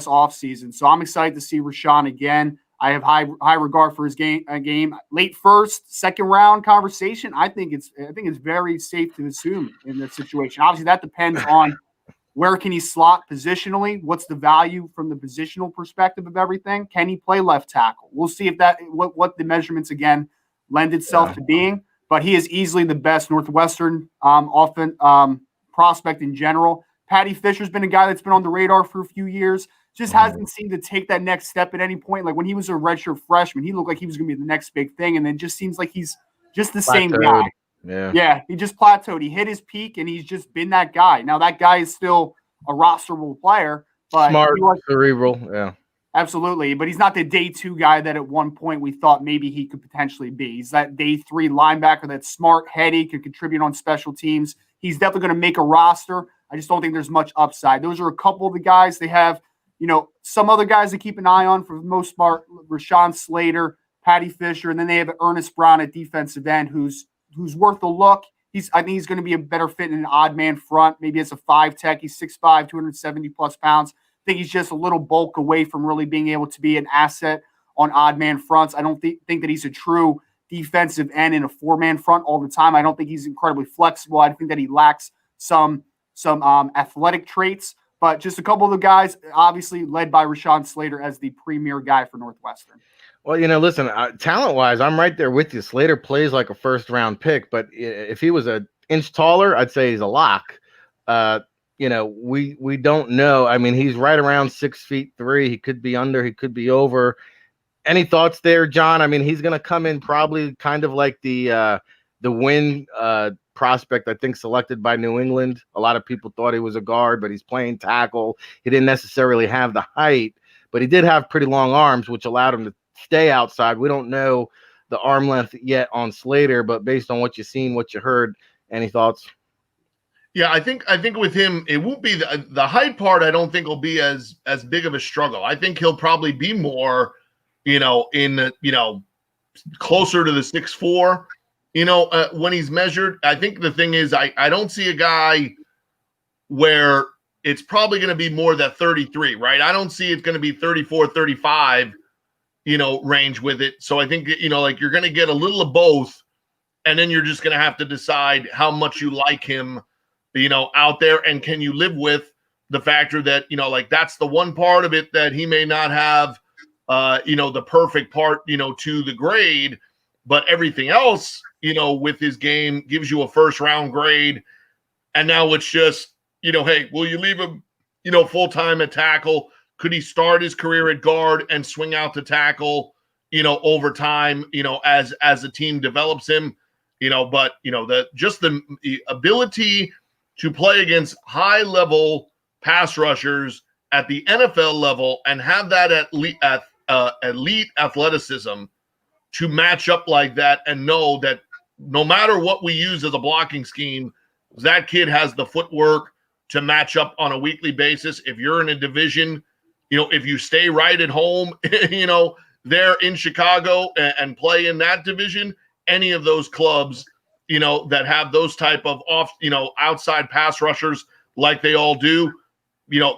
off season. So I'm excited to see Rashawn again. I have high regard for his game. Late first, second round conversation. I think it's very safe to assume in that situation. Obviously, that depends on where can he slot positionally. What's the value from the positional perspective of everything? Can he play left tackle? We'll see if what the measurements again lend itself to being. But he is easily the best Northwestern prospect in general. Patty Fisher's been a guy that's been on the radar for a few years. just hasn't seemed to take that next step at any point. Like when he was a redshirt freshman, he looked like he was going to be the next big thing, and then just seems like he's just the same guy. Yeah, he just plateaued. He hit his peak, and he's just been that guy. Now that guy is still a rosterable player, but smart, cerebral, yeah. Absolutely, but he's not the day 2 guy that at one point we thought maybe he could potentially be. He's that day 3 linebacker that's smart, heady, can contribute on special teams. He's definitely going to make a roster. I just don't think there's much upside. Those are a couple of the guys. They have, some other guys to keep an eye on for the most part, Rashawn Slater, Patty Fisher, and then they have Ernest Brown at defensive end who's worth a look. I think he's going to be a better fit in an odd man front. Maybe as a 5 tech. He's 6'5", 270 plus pounds. I think he's just a little bulk away from really being able to be an asset on odd man fronts. I don't think that he's a true defensive end in a 4-man front all the time. I don't think he's incredibly flexible. I think that he lacks some athletic traits, but just a couple of the guys, obviously led by Rashawn Slater as the premier guy for Northwestern. Well, listen, talent-wise, I'm right there with you. Slater plays like a first-round pick, but if he was an inch taller, I'd say he's a lock. We don't know. I mean, he's right around 6'3". He could be under, he could be over. Any thoughts there, John? I mean, he's going to come in probably kind of like the win prospect, I think, selected by New England. A lot of people thought he was a guard, but he's playing tackle. He didn't necessarily have the height, but he did have pretty long arms, which allowed him to stay outside. We don't know the arm length yet on Slater, but based on what you've seen, what you heard, any thoughts? Yeah, I think with him, it won't be the height part. I don't think will be as big of a struggle. I think he'll probably be more, closer to the 6'4". When he's measured. I think the thing is, I don't see a guy where it's probably going to be more than 33, right? I don't see it's going to be 34, 35, range with it. So I think, you're going to get a little of both, and then you're just going to have to decide how much you like him, out there, and can you live with the factor that, that's the one part of it that he may not have, the perfect part, to the grade, but everything else, with his game gives you a first-round grade. And now it's just, hey, will you leave him, full-time at tackle? Could he start his career at guard and swing out to tackle, over time, as a team develops him, but, the ability to play against high-level pass rushers at the NFL level and have that elite athleticism to match up like that and know that no matter what we use as a blocking scheme, that kid has the footwork to match up on a weekly basis. If you're in a division, if you stay right at home, there in Chicago and play in that division, any of those clubs, that have those type of outside pass rushers like they all do,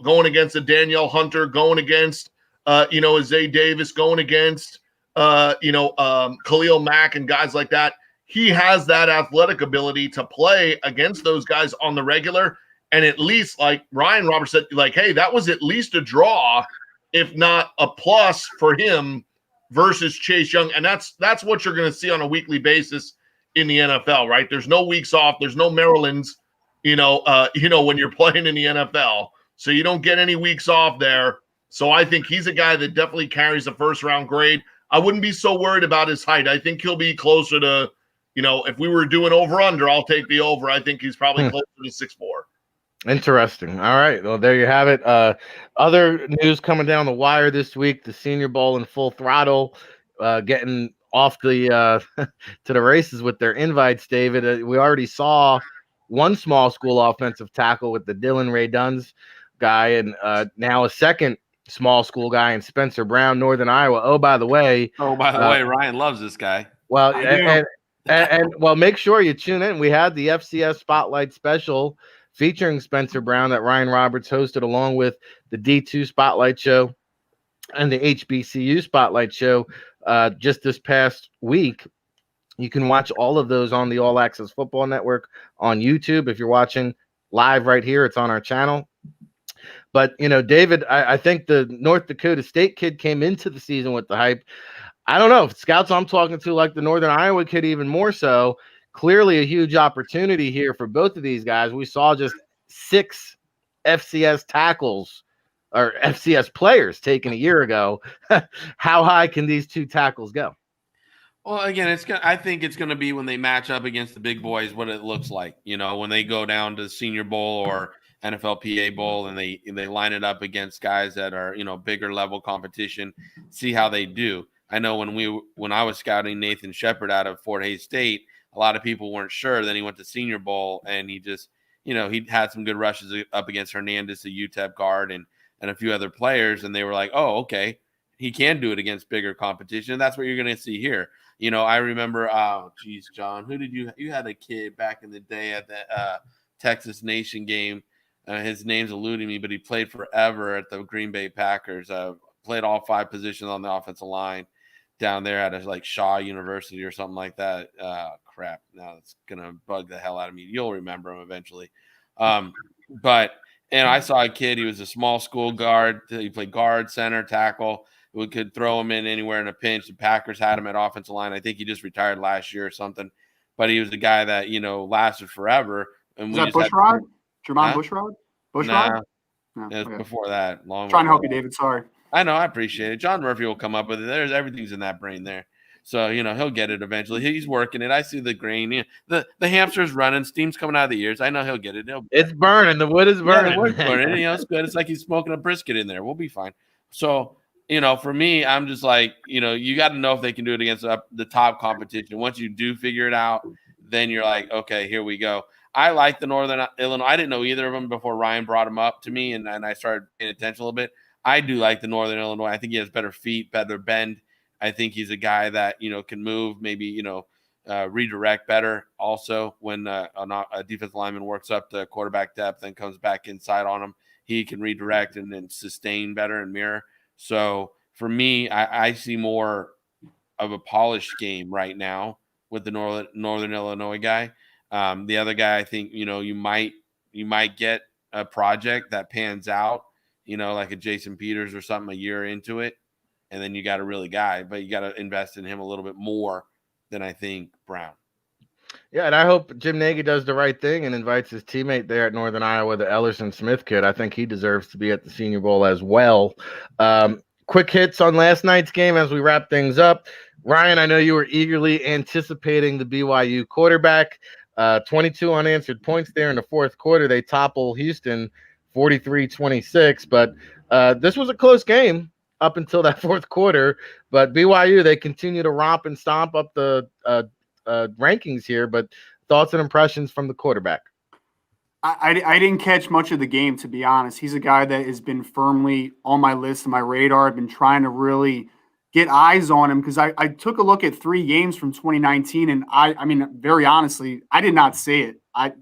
going against a Danielle Hunter, going against, a Zay Davis, going against, Khalil Mack and guys like that. He has that athletic ability to play against those guys on the regular. And at least, like Ryan Roberts said, hey, that was at least a draw, if not a plus for him versus Chase Young. And that's what you're going to see on a weekly basis in the NFL, right? There's no weeks off. There's no Maryland's, when you're playing in the NFL. So you don't get any weeks off there. So I think he's a guy that definitely carries a first-round grade. I wouldn't be so worried about his height. I think he'll be closer to, if we were doing over-under, I'll take the over. I think he's probably closer to 6'4". Interesting. All right. Well, there you have it. Other news coming down the wire this week, the Senior Bowl in full throttle, getting off the to the races with their invites, David. We already saw one small school offensive tackle with the Dylan Ray Duns guy, and now a second small school guy in Spencer Brown, Northern Iowa. Oh, by the way, Ryan loves this guy. Well, and well, make sure you tune in. We had the FCS Spotlight special featuring Spencer Brown that Ryan Roberts hosted, along with the D2 Spotlight show and the HBCU Spotlight show just this past week. You can watch all of those on the All Access Football Network on YouTube. If you're watching live right here, it's on our channel. But, David, I think the North Dakota State kid came into the season with the hype. I don't know. Scouts I'm talking to, like the Northern Iowa kid, even more so. Clearly a huge opportunity here for both of these guys. We saw just 6 FCS tackles or FCS players taken a year ago. How high can these two tackles go? Well, again, I think it's going to be when they match up against the big boys, what it looks like. When they go down to the Senior Bowl or NFLPA Bowl, and they line it up against guys that are bigger level competition, see how they do. I know when I was scouting Nathan Shepard out of Fort Hays State, a lot of people weren't sure. Then he went to Senior Bowl, and he just he had some good rushes up against Hernandez, the UTEP guard, and a few other players, and they were like, oh, okay, he can do it against bigger competition. And that's what you're going to see here. I remember, John, who did you had a kid back in the day at the Texas Nation game. His name's eluding me, but he played forever at the Green Bay Packers. Played all 5 positions on the offensive line down there at like Shaw University or something like that. Crap. Now it's going to bug the hell out of me. You'll remember him eventually. But I saw a kid, he was a small school guard. He played guard, center, tackle. We could throw him in anywhere in a pinch. The Packers had him at offensive line. I think he just retired last year or something. But he was a guy that, lasted forever. And was that Bushrod? Jermon Bushrod? Bushrod? No, it was okay. Before that. Trying to help you, David. Sorry. I know. I appreciate it. John Murphy will come up with it. Everything's in that brain there. So, he'll get it eventually. He's working it. I see the grain. The hamster's running. Steam's coming out of the ears. I know he'll get it. It's burning. The wood is burning. Yeah, the wood's burning. It's good. It's like he's smoking a brisket in there. We'll be fine. So, for me, I'm just like, you got to know if they can do it against the top competition. Once you do figure it out, then you're like, okay, here we go. I like the Northern Illinois. I didn't know either of them before Ryan brought them up to me, and I started paying attention a little bit. I do like the Northern Illinois. I think he has better feet, better bend. I think he's a guy that, can move, maybe, redirect better also when a defensive lineman works up to quarterback depth and comes back inside on him. He can redirect and then sustain better and mirror. So for me, I see more of a polished game right now with the Northern Illinois guy. The other guy, I think, you might get a project that pans out, like a Jason Peters or something a year into it. And then you got a really guy, but you got to invest in him a little bit more than I think Brown. Yeah, and I hope Jim Nagy does the right thing and invites his teammate there at Northern Iowa, the Ellerson Smith kid. I think he deserves to be at the Senior Bowl as well. Quick hits on last night's game as we wrap things up. Ryan, I know you were eagerly anticipating the BYU quarterback. 22 unanswered points there in the fourth quarter. They topple Houston 43-26, but this was a close game up until that fourth quarter. But BYU, they continue to romp and stomp up the rankings here. But thoughts and impressions from the quarterback? I didn't catch much of the game, to be honest. He's a guy that has been firmly on my list and my radar. I've been trying to really get eyes on him because I took a look at 3 games from 2019, and I mean, very honestly, I did not see it. I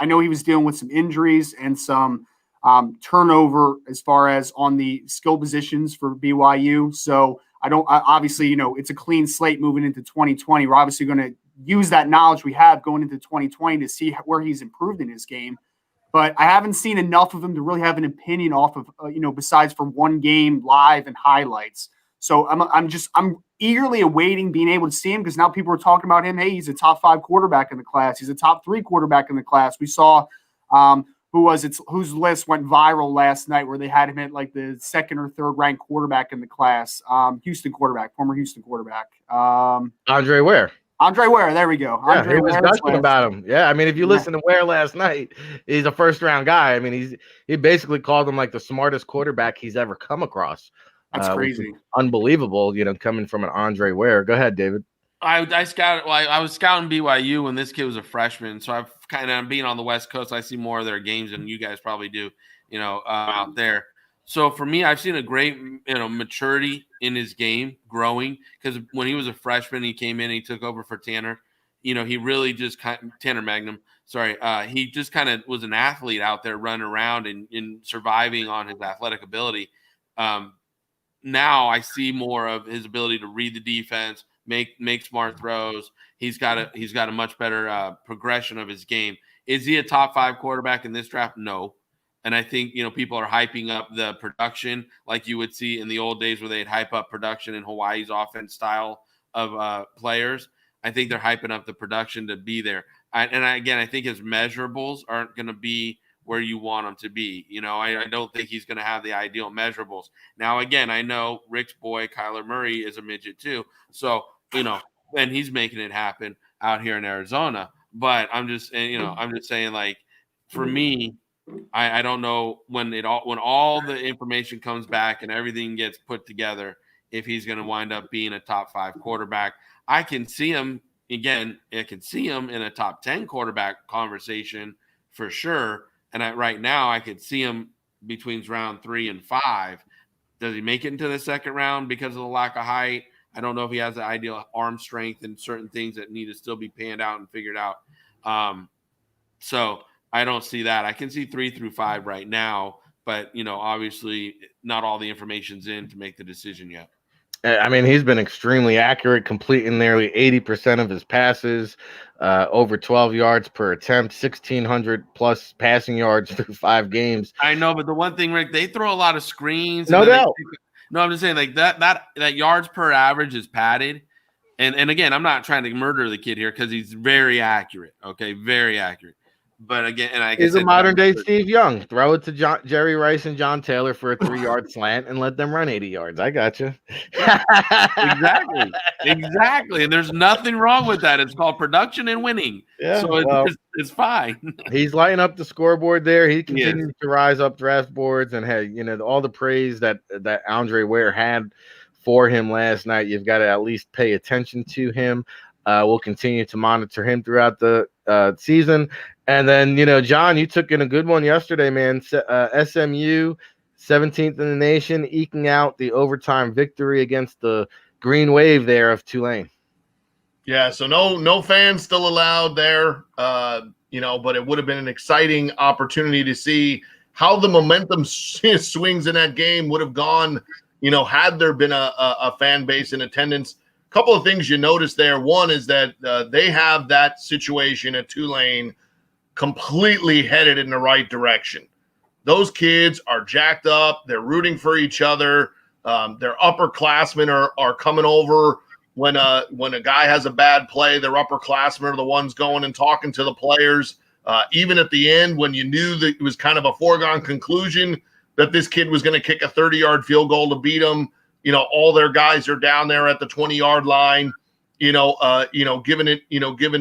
know he was dealing with some injuries and some turnover as far as on the skill positions for BYU. So obviously, it's a clean slate moving into 2020. We're obviously going to use that knowledge we have going into 2020 to see where he's improved in his game. But I haven't seen enough of him to really have an opinion off of, besides for one game live and highlights. So I'm eagerly awaiting being able to see him because now people are talking about him. Hey, he's a top 5 quarterback in the class. He's a top 3 quarterback in the class. We saw whose list went viral last night where they had him at like the 2nd or 3rd ranked quarterback in the class. Former Houston quarterback. Andre Ware. Andre Ware, there we go. Yeah, he was gushing about him. Yeah, I mean, if you listen to Ware last night, he's a first-round guy. I mean, he basically called him like the smartest quarterback he's ever come across. That's crazy. Unbelievable, coming from an Andre Ware. Go ahead, David. I was scouting BYU when this kid was a freshman, so I've kind of being on the West Coast. I see more of their games than you guys probably do, out there. So for me, I've seen a great, maturity in his game growing because when he was a freshman, he came in, he took over for Tanner. He really just Tanner Magnum. Sorry, he just kind of was an athlete out there running around and surviving on his athletic ability. Now I see more of his ability to read the defense, make smart throws. He's got a much better progression of his game. Is he a top 5 quarterback in this draft? No. And I think, people are hyping up the production like you would see in the old days where they'd hype up production in Hawaii's offense style of players. I think they're hyping up the production to be there. I think his measurables aren't going to be where you want him to be. You know, I don't think he's going to have the ideal measurables. Now, again, I know Rick's boy, Kyler Murray, is a midget too. So, you know, and he's making it happen out here in Arizona. But I'm just saying, like, for me, I don't know when all the information comes back and everything gets put together, if he's going to wind up being a top 5 quarterback. I can see him again. I can see him in a top 10 quarterback conversation for sure. And right now, I could see him between round 3 and 5. Does he make it into the second round because of the lack of height? I don't know if he has the ideal arm strength and certain things that need to still be panned out and figured out. So I don't see that. I can see 3 through 5 right now, but, you know, obviously not all the information's in to make the decision yet. I mean, he's been extremely accurate, completing nearly 80% of his passes, over 12 yards per attempt, 1,600 plus passing yards through 5 games. I know, but the one thing, Rick, they throw a lot of screens. No doubt. No, I'm just saying, like, that yards per average is padded. And again, I'm not trying to murder the kid here because he's very accurate. Okay, very accurate. But again, and he's a modern day Steve Young. Throw it to Jerry Rice and John Taylor for a 3-yard slant and let them run 80 yards. I got you. Exactly. And there's nothing wrong with that. It's called production and winning. Yeah, so it's fine. He's lighting up the scoreboard there. He continues to rise up draft boards, and hey, you know, all the praise that Andre Ware had for him last night, you've got to at least pay attention to him. We'll continue to monitor him throughout the season. And then, you know, John, you took in a good one yesterday, man. SMU, 17th in the nation, eking out the overtime victory against the Green Wave there of Tulane. Yeah, so no fans still allowed there, you know, but it would have been an exciting opportunity to see how the momentum swings in that game would have gone, you know, had there been a fan base in attendance. A couple of things you notice there. One is that they have that situation at Tulane completely headed in the right direction. Those kids are jacked up. They're rooting for each other. Their upperclassmen are coming over when a guy has a bad play. Their upperclassmen are the ones going and talking to the players. Even at the end, when you knew that it was kind of a foregone conclusion that this kid was going to kick a 30-yard field goal to beat them, you know, all their guys are down there at the 20-yard line, giving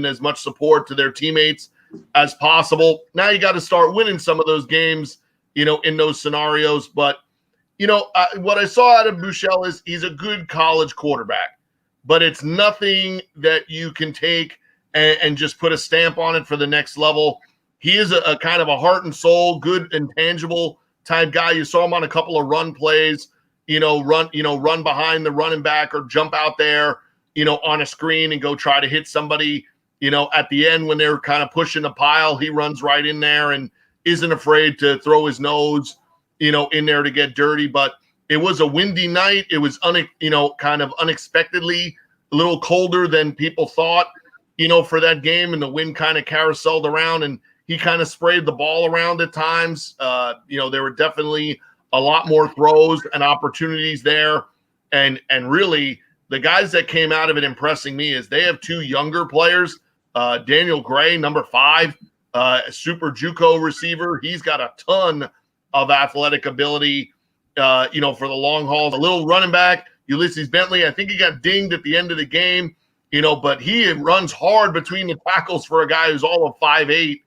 as much support to their teammates as possible. Now you got to start winning some of those games, you know, in those scenarios. But, you know, what I saw out of Buechele is he's a good college quarterback, but it's nothing that you can take and just put a stamp on it for the next level. He is a kind of a heart and soul, good and tangible type guy. You saw him on a couple of run plays, run behind the running back or jump out there, you know, on a screen and go try to hit somebody. You know, at the end when they're kind of pushing the pile, he runs right in there and isn't afraid to throw his nose, you know, in there to get dirty. But it was a windy night. It was, kind of unexpectedly a little colder than people thought, you know, for that game. And the wind kind of carouseled around and he kind of sprayed the ball around at times. There were definitely a lot more throws and opportunities there. And really, the guys that came out of it impressing me is they have 2 younger players. Daniel Gray, number 5, a super JUCO receiver. He's got a ton of athletic ability, for the long haul. A little running back, Ulysses Bentley. I think he got dinged at the end of the game, you know, but he runs hard between the tackles for a guy who's all of 5'8",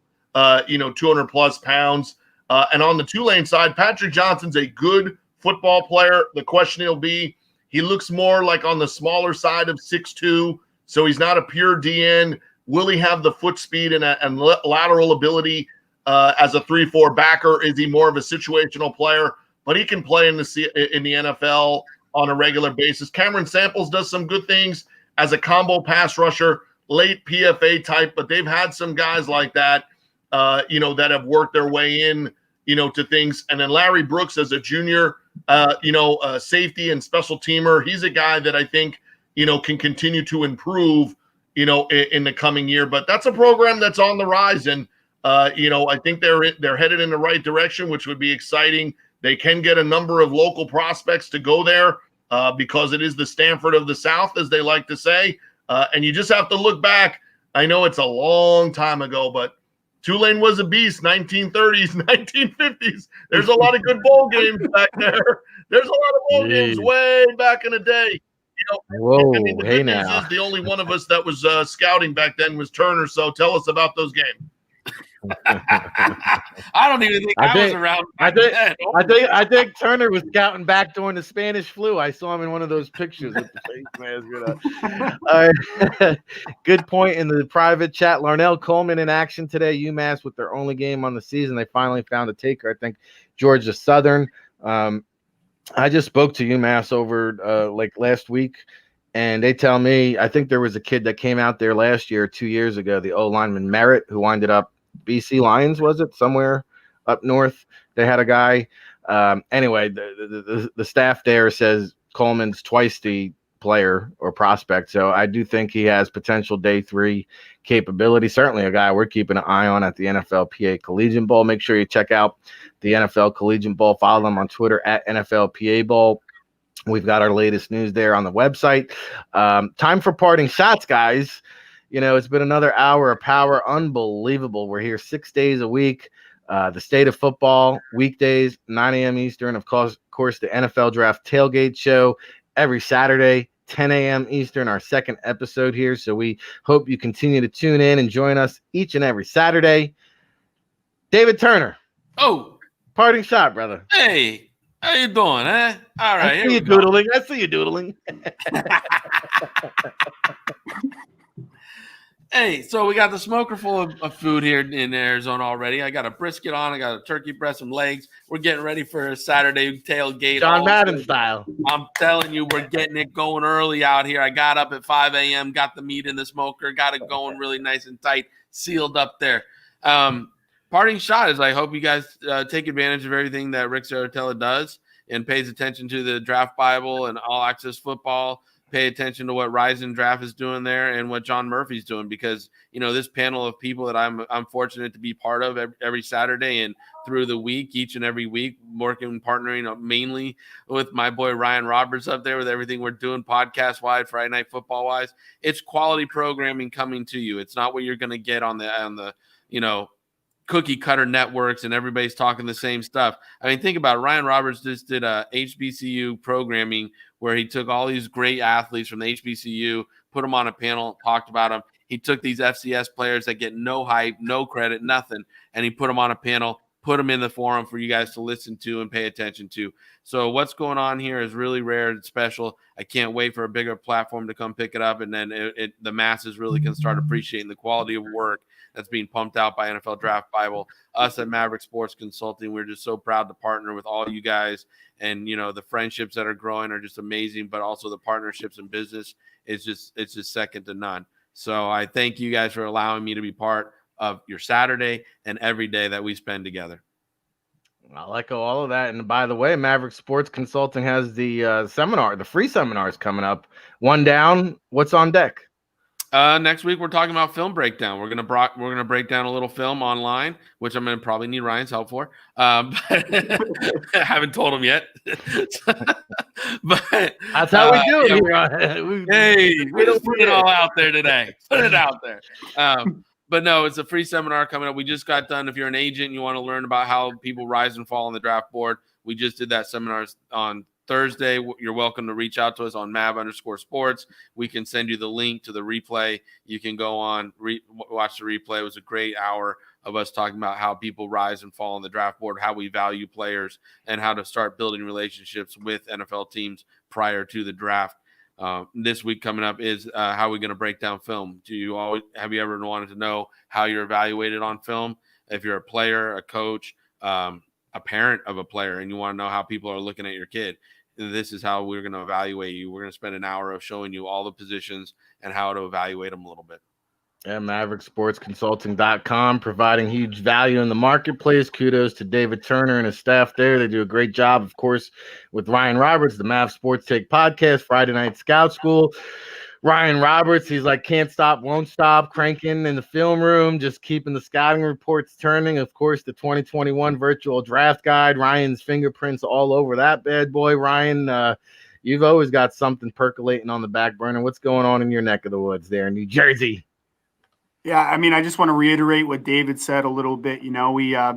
200 plus pounds. And on the Tulane side, Patrick Johnson's a good football player. The question will be, he looks more like on the smaller side of 6'2", so he's not a pure DN. Will he have the foot speed and lateral ability as a 3-4 backer? Is he more of a situational player? But he can play in the NFL on a regular basis. Cameron Samples does some good things as a combo pass rusher, late PFA type, but they've had some guys like that, that have worked their way in, to things. And then Larry Brooks as a junior, safety and special teamer. He's a guy that I think, can continue to improve, in the coming year. But that's a program that's on the rise. And, I think they're headed in the right direction, which would be exciting. They can get a number of local prospects to go there because it is the Stanford of the South, as they like to say. And you just have to look back. I know it's a long time ago, but Tulane was a beast, 1930s, 1950s. There's a lot of good bowl games back there. There's a lot of bowl games way back in the day. Whoa, I mean, the good news is the only one of us that was scouting back then was Turner. So tell us about those games. I don't even think I was around. I think Turner was scouting back during the Spanish flu. I saw him in one of those pictures with the face mask. All right. Good point in the private chat. Larnell Coleman in action today. UMass with their only game on the season. They finally found a taker. I think Georgia Southern. I just spoke to UMass over like last week, and they tell me I think there was a kid that came out there last year, 2 years ago, the O lineman Merritt, who winded up BC Lions, was it, somewhere up north? They had a guy. Anyway, the staff there says Coleman's twice the player or prospect, so I do think he has potential day 3 capability. Certainly a guy we're keeping an eye on at the NFLPA Collegiate Bowl. Make sure you check out the NFL Collegiate Bowl. Follow them on Twitter at NFLPA Bowl. We've got our latest news there on the website. Time for parting shots, guys. You know, it's been another hour of power. Unbelievable. We're here 6 days a week. The State of Football, weekdays, 9 a.m. Eastern. Of course, the NFL Draft Tailgate Show every Saturday, 10 a.m. Eastern, our second episode here. So we hope you continue to tune in and join us each and every Saturday. David Turner. Oh, parting shot, brother. Hey, how you doing, huh? All right. I see you doodling. Hey, so we got the smoker full of food here in Arizona already. I got a brisket on. I got a turkey breast, some legs. We're getting ready for a Saturday tailgate. John Madden style. I'm telling you, we're getting it going early out here. I got up at 5 a.m., got the meat in the smoker, got it going really nice and tight, sealed up there. Parting shot is I hope you guys take advantage of everything that Ric Serritella does and pays attention to the Draft Bible and All Access Football. Pay attention to what Rising Draft is doing there and what John Murphy's doing, because, you know, this panel of people that I'm fortunate to be part of every Saturday and through the week, each and every week, working, partnering mainly with my boy Ryan Roberts up there with everything we're doing podcast-wide, Friday Night Football-wise. It's quality programming coming to you. It's not what you're going to get on the you know, cookie cutter networks and everybody's talking the same stuff. I mean, think about it. Ryan Roberts just did a HBCU programming where he took all these great athletes from the HBCU, put them on a panel, talked about them. He took these FCS players that get no hype, no credit, nothing, and he put them on a panel, put them in the forum for you guys to listen to and pay attention to. So what's going on here is really rare and special. I can't wait for a bigger platform to come pick it up, and then the masses really can start appreciating the quality of work that's being pumped out by NFL Draft Bible. Us at Maverick Sports Consulting, we're just so proud to partner with all you guys. And, you know, the friendships that are growing are just amazing, but also the partnerships in business it's just second to none. So I thank you guys for allowing me to be part of your Saturday and every day that we spend together. I'll echo all of that. And by the way, Maverick Sports Consulting has the seminar, the free seminars coming up. One down. What's on deck? Next week we're talking about film breakdown. We're gonna break down a little film online, which I'm gonna probably need Ryan's help for. But I haven't told him yet. But that's how we do it. We just put it all out there today. Put it out there. But no, it's a free seminar coming up. We just got done. If you're an agent and you want to learn about how people rise and fall on the draft board, we just did that seminar on Thursday. You're welcome to reach out to us on Mav_sports. We can send you the link to the replay. You can go on, watch the replay. It was a great hour of us talking about how people rise and fall on the draft board, how we value players, and how to start building relationships with NFL teams prior to the draft. This week coming up is how we're going to break down film. Have you ever wanted to know how you're evaluated on film? If you're a player, a coach, a parent of a player, and you want to know how people are looking at your kid, this is how we're going to evaluate you. We're going to spend an hour of showing you all the positions and how to evaluate them a little bit. Yeah, MaverickSportsConsulting.com, providing huge value in the marketplace. Kudos to David Turner and his staff there. They do a great job, of course, with Ryan Roberts, the Mav Sports Take podcast, Friday Night Scout School. Ryan Roberts, he's like can't stop, won't stop, cranking in the film room, just keeping the scouting reports turning. Of course, the 2021 virtual draft guide, Ryan's fingerprints all over that bad boy. Ryan, you've always got something percolating on the back burner. What's going on in your neck of the woods there in New Jersey? Yeah, I mean, I just want to reiterate what David said a little bit. You know, we we're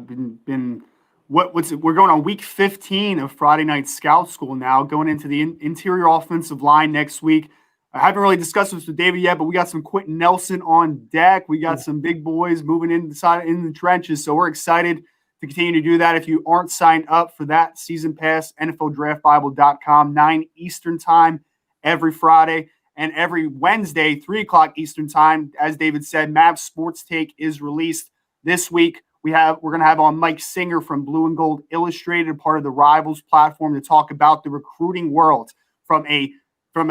going on week 15 of Friday Night Scout School now, going into the interior offensive line next week. I haven't really discussed this with David yet, but we got some Quentin Nelson on deck. We got some big boys moving in the trenches, so we're excited to continue to do that. If you aren't signed up for that season pass, NFLDraftBible.com, 9 Eastern time every Friday. And every Wednesday, 3 o'clock Eastern time, as David said, Mavs Sports Take is released this week. We're going to have on Mike Singer from Blue and Gold Illustrated, part of the Rivals platform, to talk about the recruiting world from a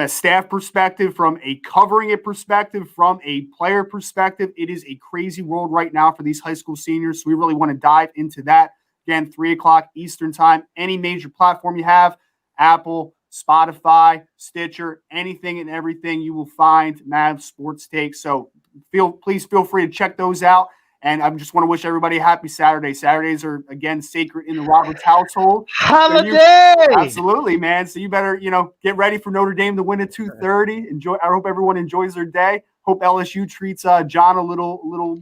staff perspective, from a covering it perspective, from a player perspective. It is a crazy world right now for these high school seniors. So we really want to dive into that. Again, 3 o'clock Eastern time, any major platform you have, Apple, Spotify, Stitcher, anything and everything, you will find Mavs Sports Take. So please feel free to check those out. And I just want to wish everybody a happy Saturday. Saturdays are, again, sacred in the Roberts household. Holiday! So absolutely, man. So you better, get ready for Notre Dame to win at 2:30. Enjoy. I hope everyone enjoys their day. Hope LSU treats John a little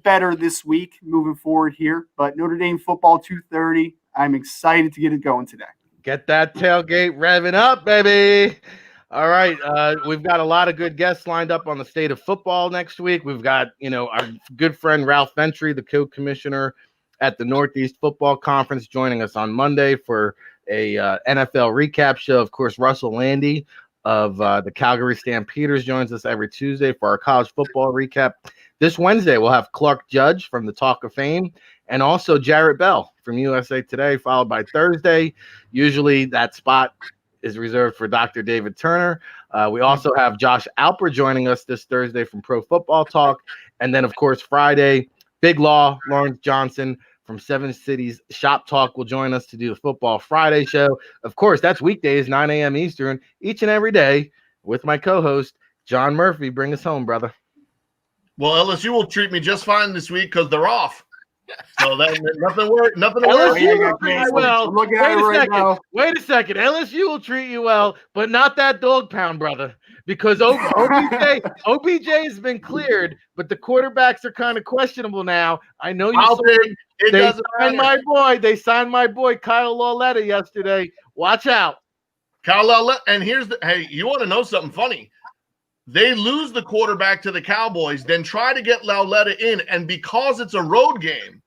better this week moving forward here. But Notre Dame football 2:30. I'm excited to get it going today. Get that tailgate revving up, baby. All right. We've got a lot of good guests lined up on the state of football next week. We've got, our good friend Ralph Ventry, the co-commissioner at the Northeast Football Conference, joining us on Monday for a NFL recap show. Of course, Russell Landy of the Calgary Stampeders joins us every Tuesday for our college football recap. This Wednesday, we'll have Clark Judge from the Talk of Fame and also Jarrett Bell from USA Today, followed by Thursday. Usually that spot is reserved for Dr. David Turner. We also have Josh Alper joining us this Thursday from Pro Football Talk. And then, of course, Friday, Big Law, Lawrence Johnson from Seven Cities Shop Talk will join us to do the Football Friday show. Of course, that's weekdays, 9 a.m. Eastern, each and every day with my co-host, John Murphy. Bring us home, brother. Well, LSU will treat me just fine this week because they're off. So that nothing to worry. LSU will treat you well. Wait a second. LSU will treat you well, but not that dog pound, brother. Because OBJ has been cleared, but the quarterbacks are kind of questionable now. I know they signed my boy Kyle Lauletta yesterday. Watch out. Kyle Lauletta. And you want to know something funny? They lose the quarterback to the Cowboys, then try to get Lauletta in, and because it's a road game,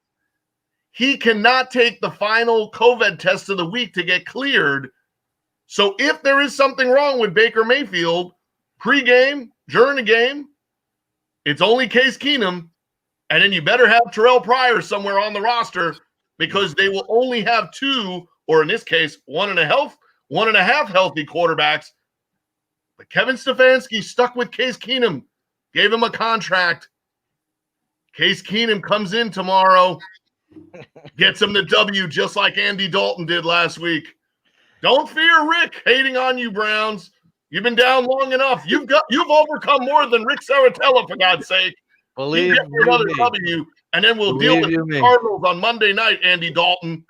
he cannot take the final COVID test of the week to get cleared. So if there is something wrong with Baker Mayfield, pre-game, during the game, it's only Case Keenum, and then you better have Terrell Pryor somewhere on the roster because they will only have 2, or in this case, 1.5 healthy quarterbacks. But Kevin Stefanski stuck with Case Keenum, gave him a contract. Case Keenum comes in tomorrow, gets him the W just like Andy Dalton did last week. Don't fear Rick hating on you, Browns. You've been down long enough. You've overcome more than Ric Serritella, for God's sake. Believe you get another W, and then we'll deal with the Cardinals on Monday night, Andy Dalton.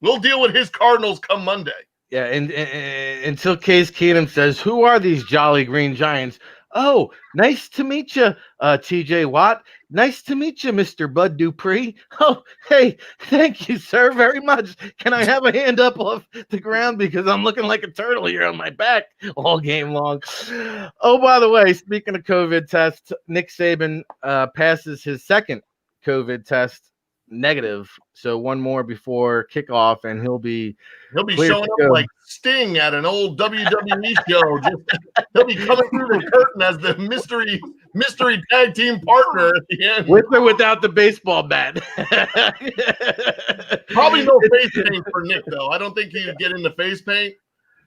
We'll deal with his Cardinals come Monday. Yeah, and until Case Keenum says, "Who are these jolly green giants?" Oh, nice to meet you, T.J. Watt. Nice to meet you, Mr. Bud Dupree. Oh, hey, thank you, sir, very much. Can I have a hand up off the ground because I'm looking like a turtle here on my back all game long? Oh, by the way, speaking of COVID tests, Nick Saban passes his second COVID test negative, so one more before kickoff, and he'll be showing up like Sting at an old WWE show. He'll be coming through the curtain as the mystery tag team partner at the end, with or without the baseball bat. Probably no face paint for Nick, though. I don't think he'd get into face paint.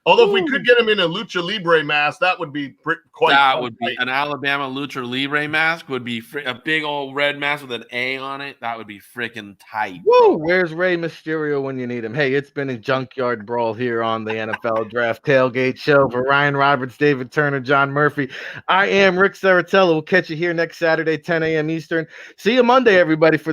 Although if we could get him in a Lucha Libre mask, that would be quite. That would be an Alabama Lucha Libre mask. Would be a big old red mask with an A on it. That would be freaking tight. Woo! Where's Rey Mysterio when you need him? Hey, it's been a junkyard brawl here on the NFL Draft Tailgate Show for Ryan Roberts, David Turner, John Murphy. I am Ric Serritella. We'll catch you here next Saturday, 10 a.m. Eastern. See you Monday, everybody, for the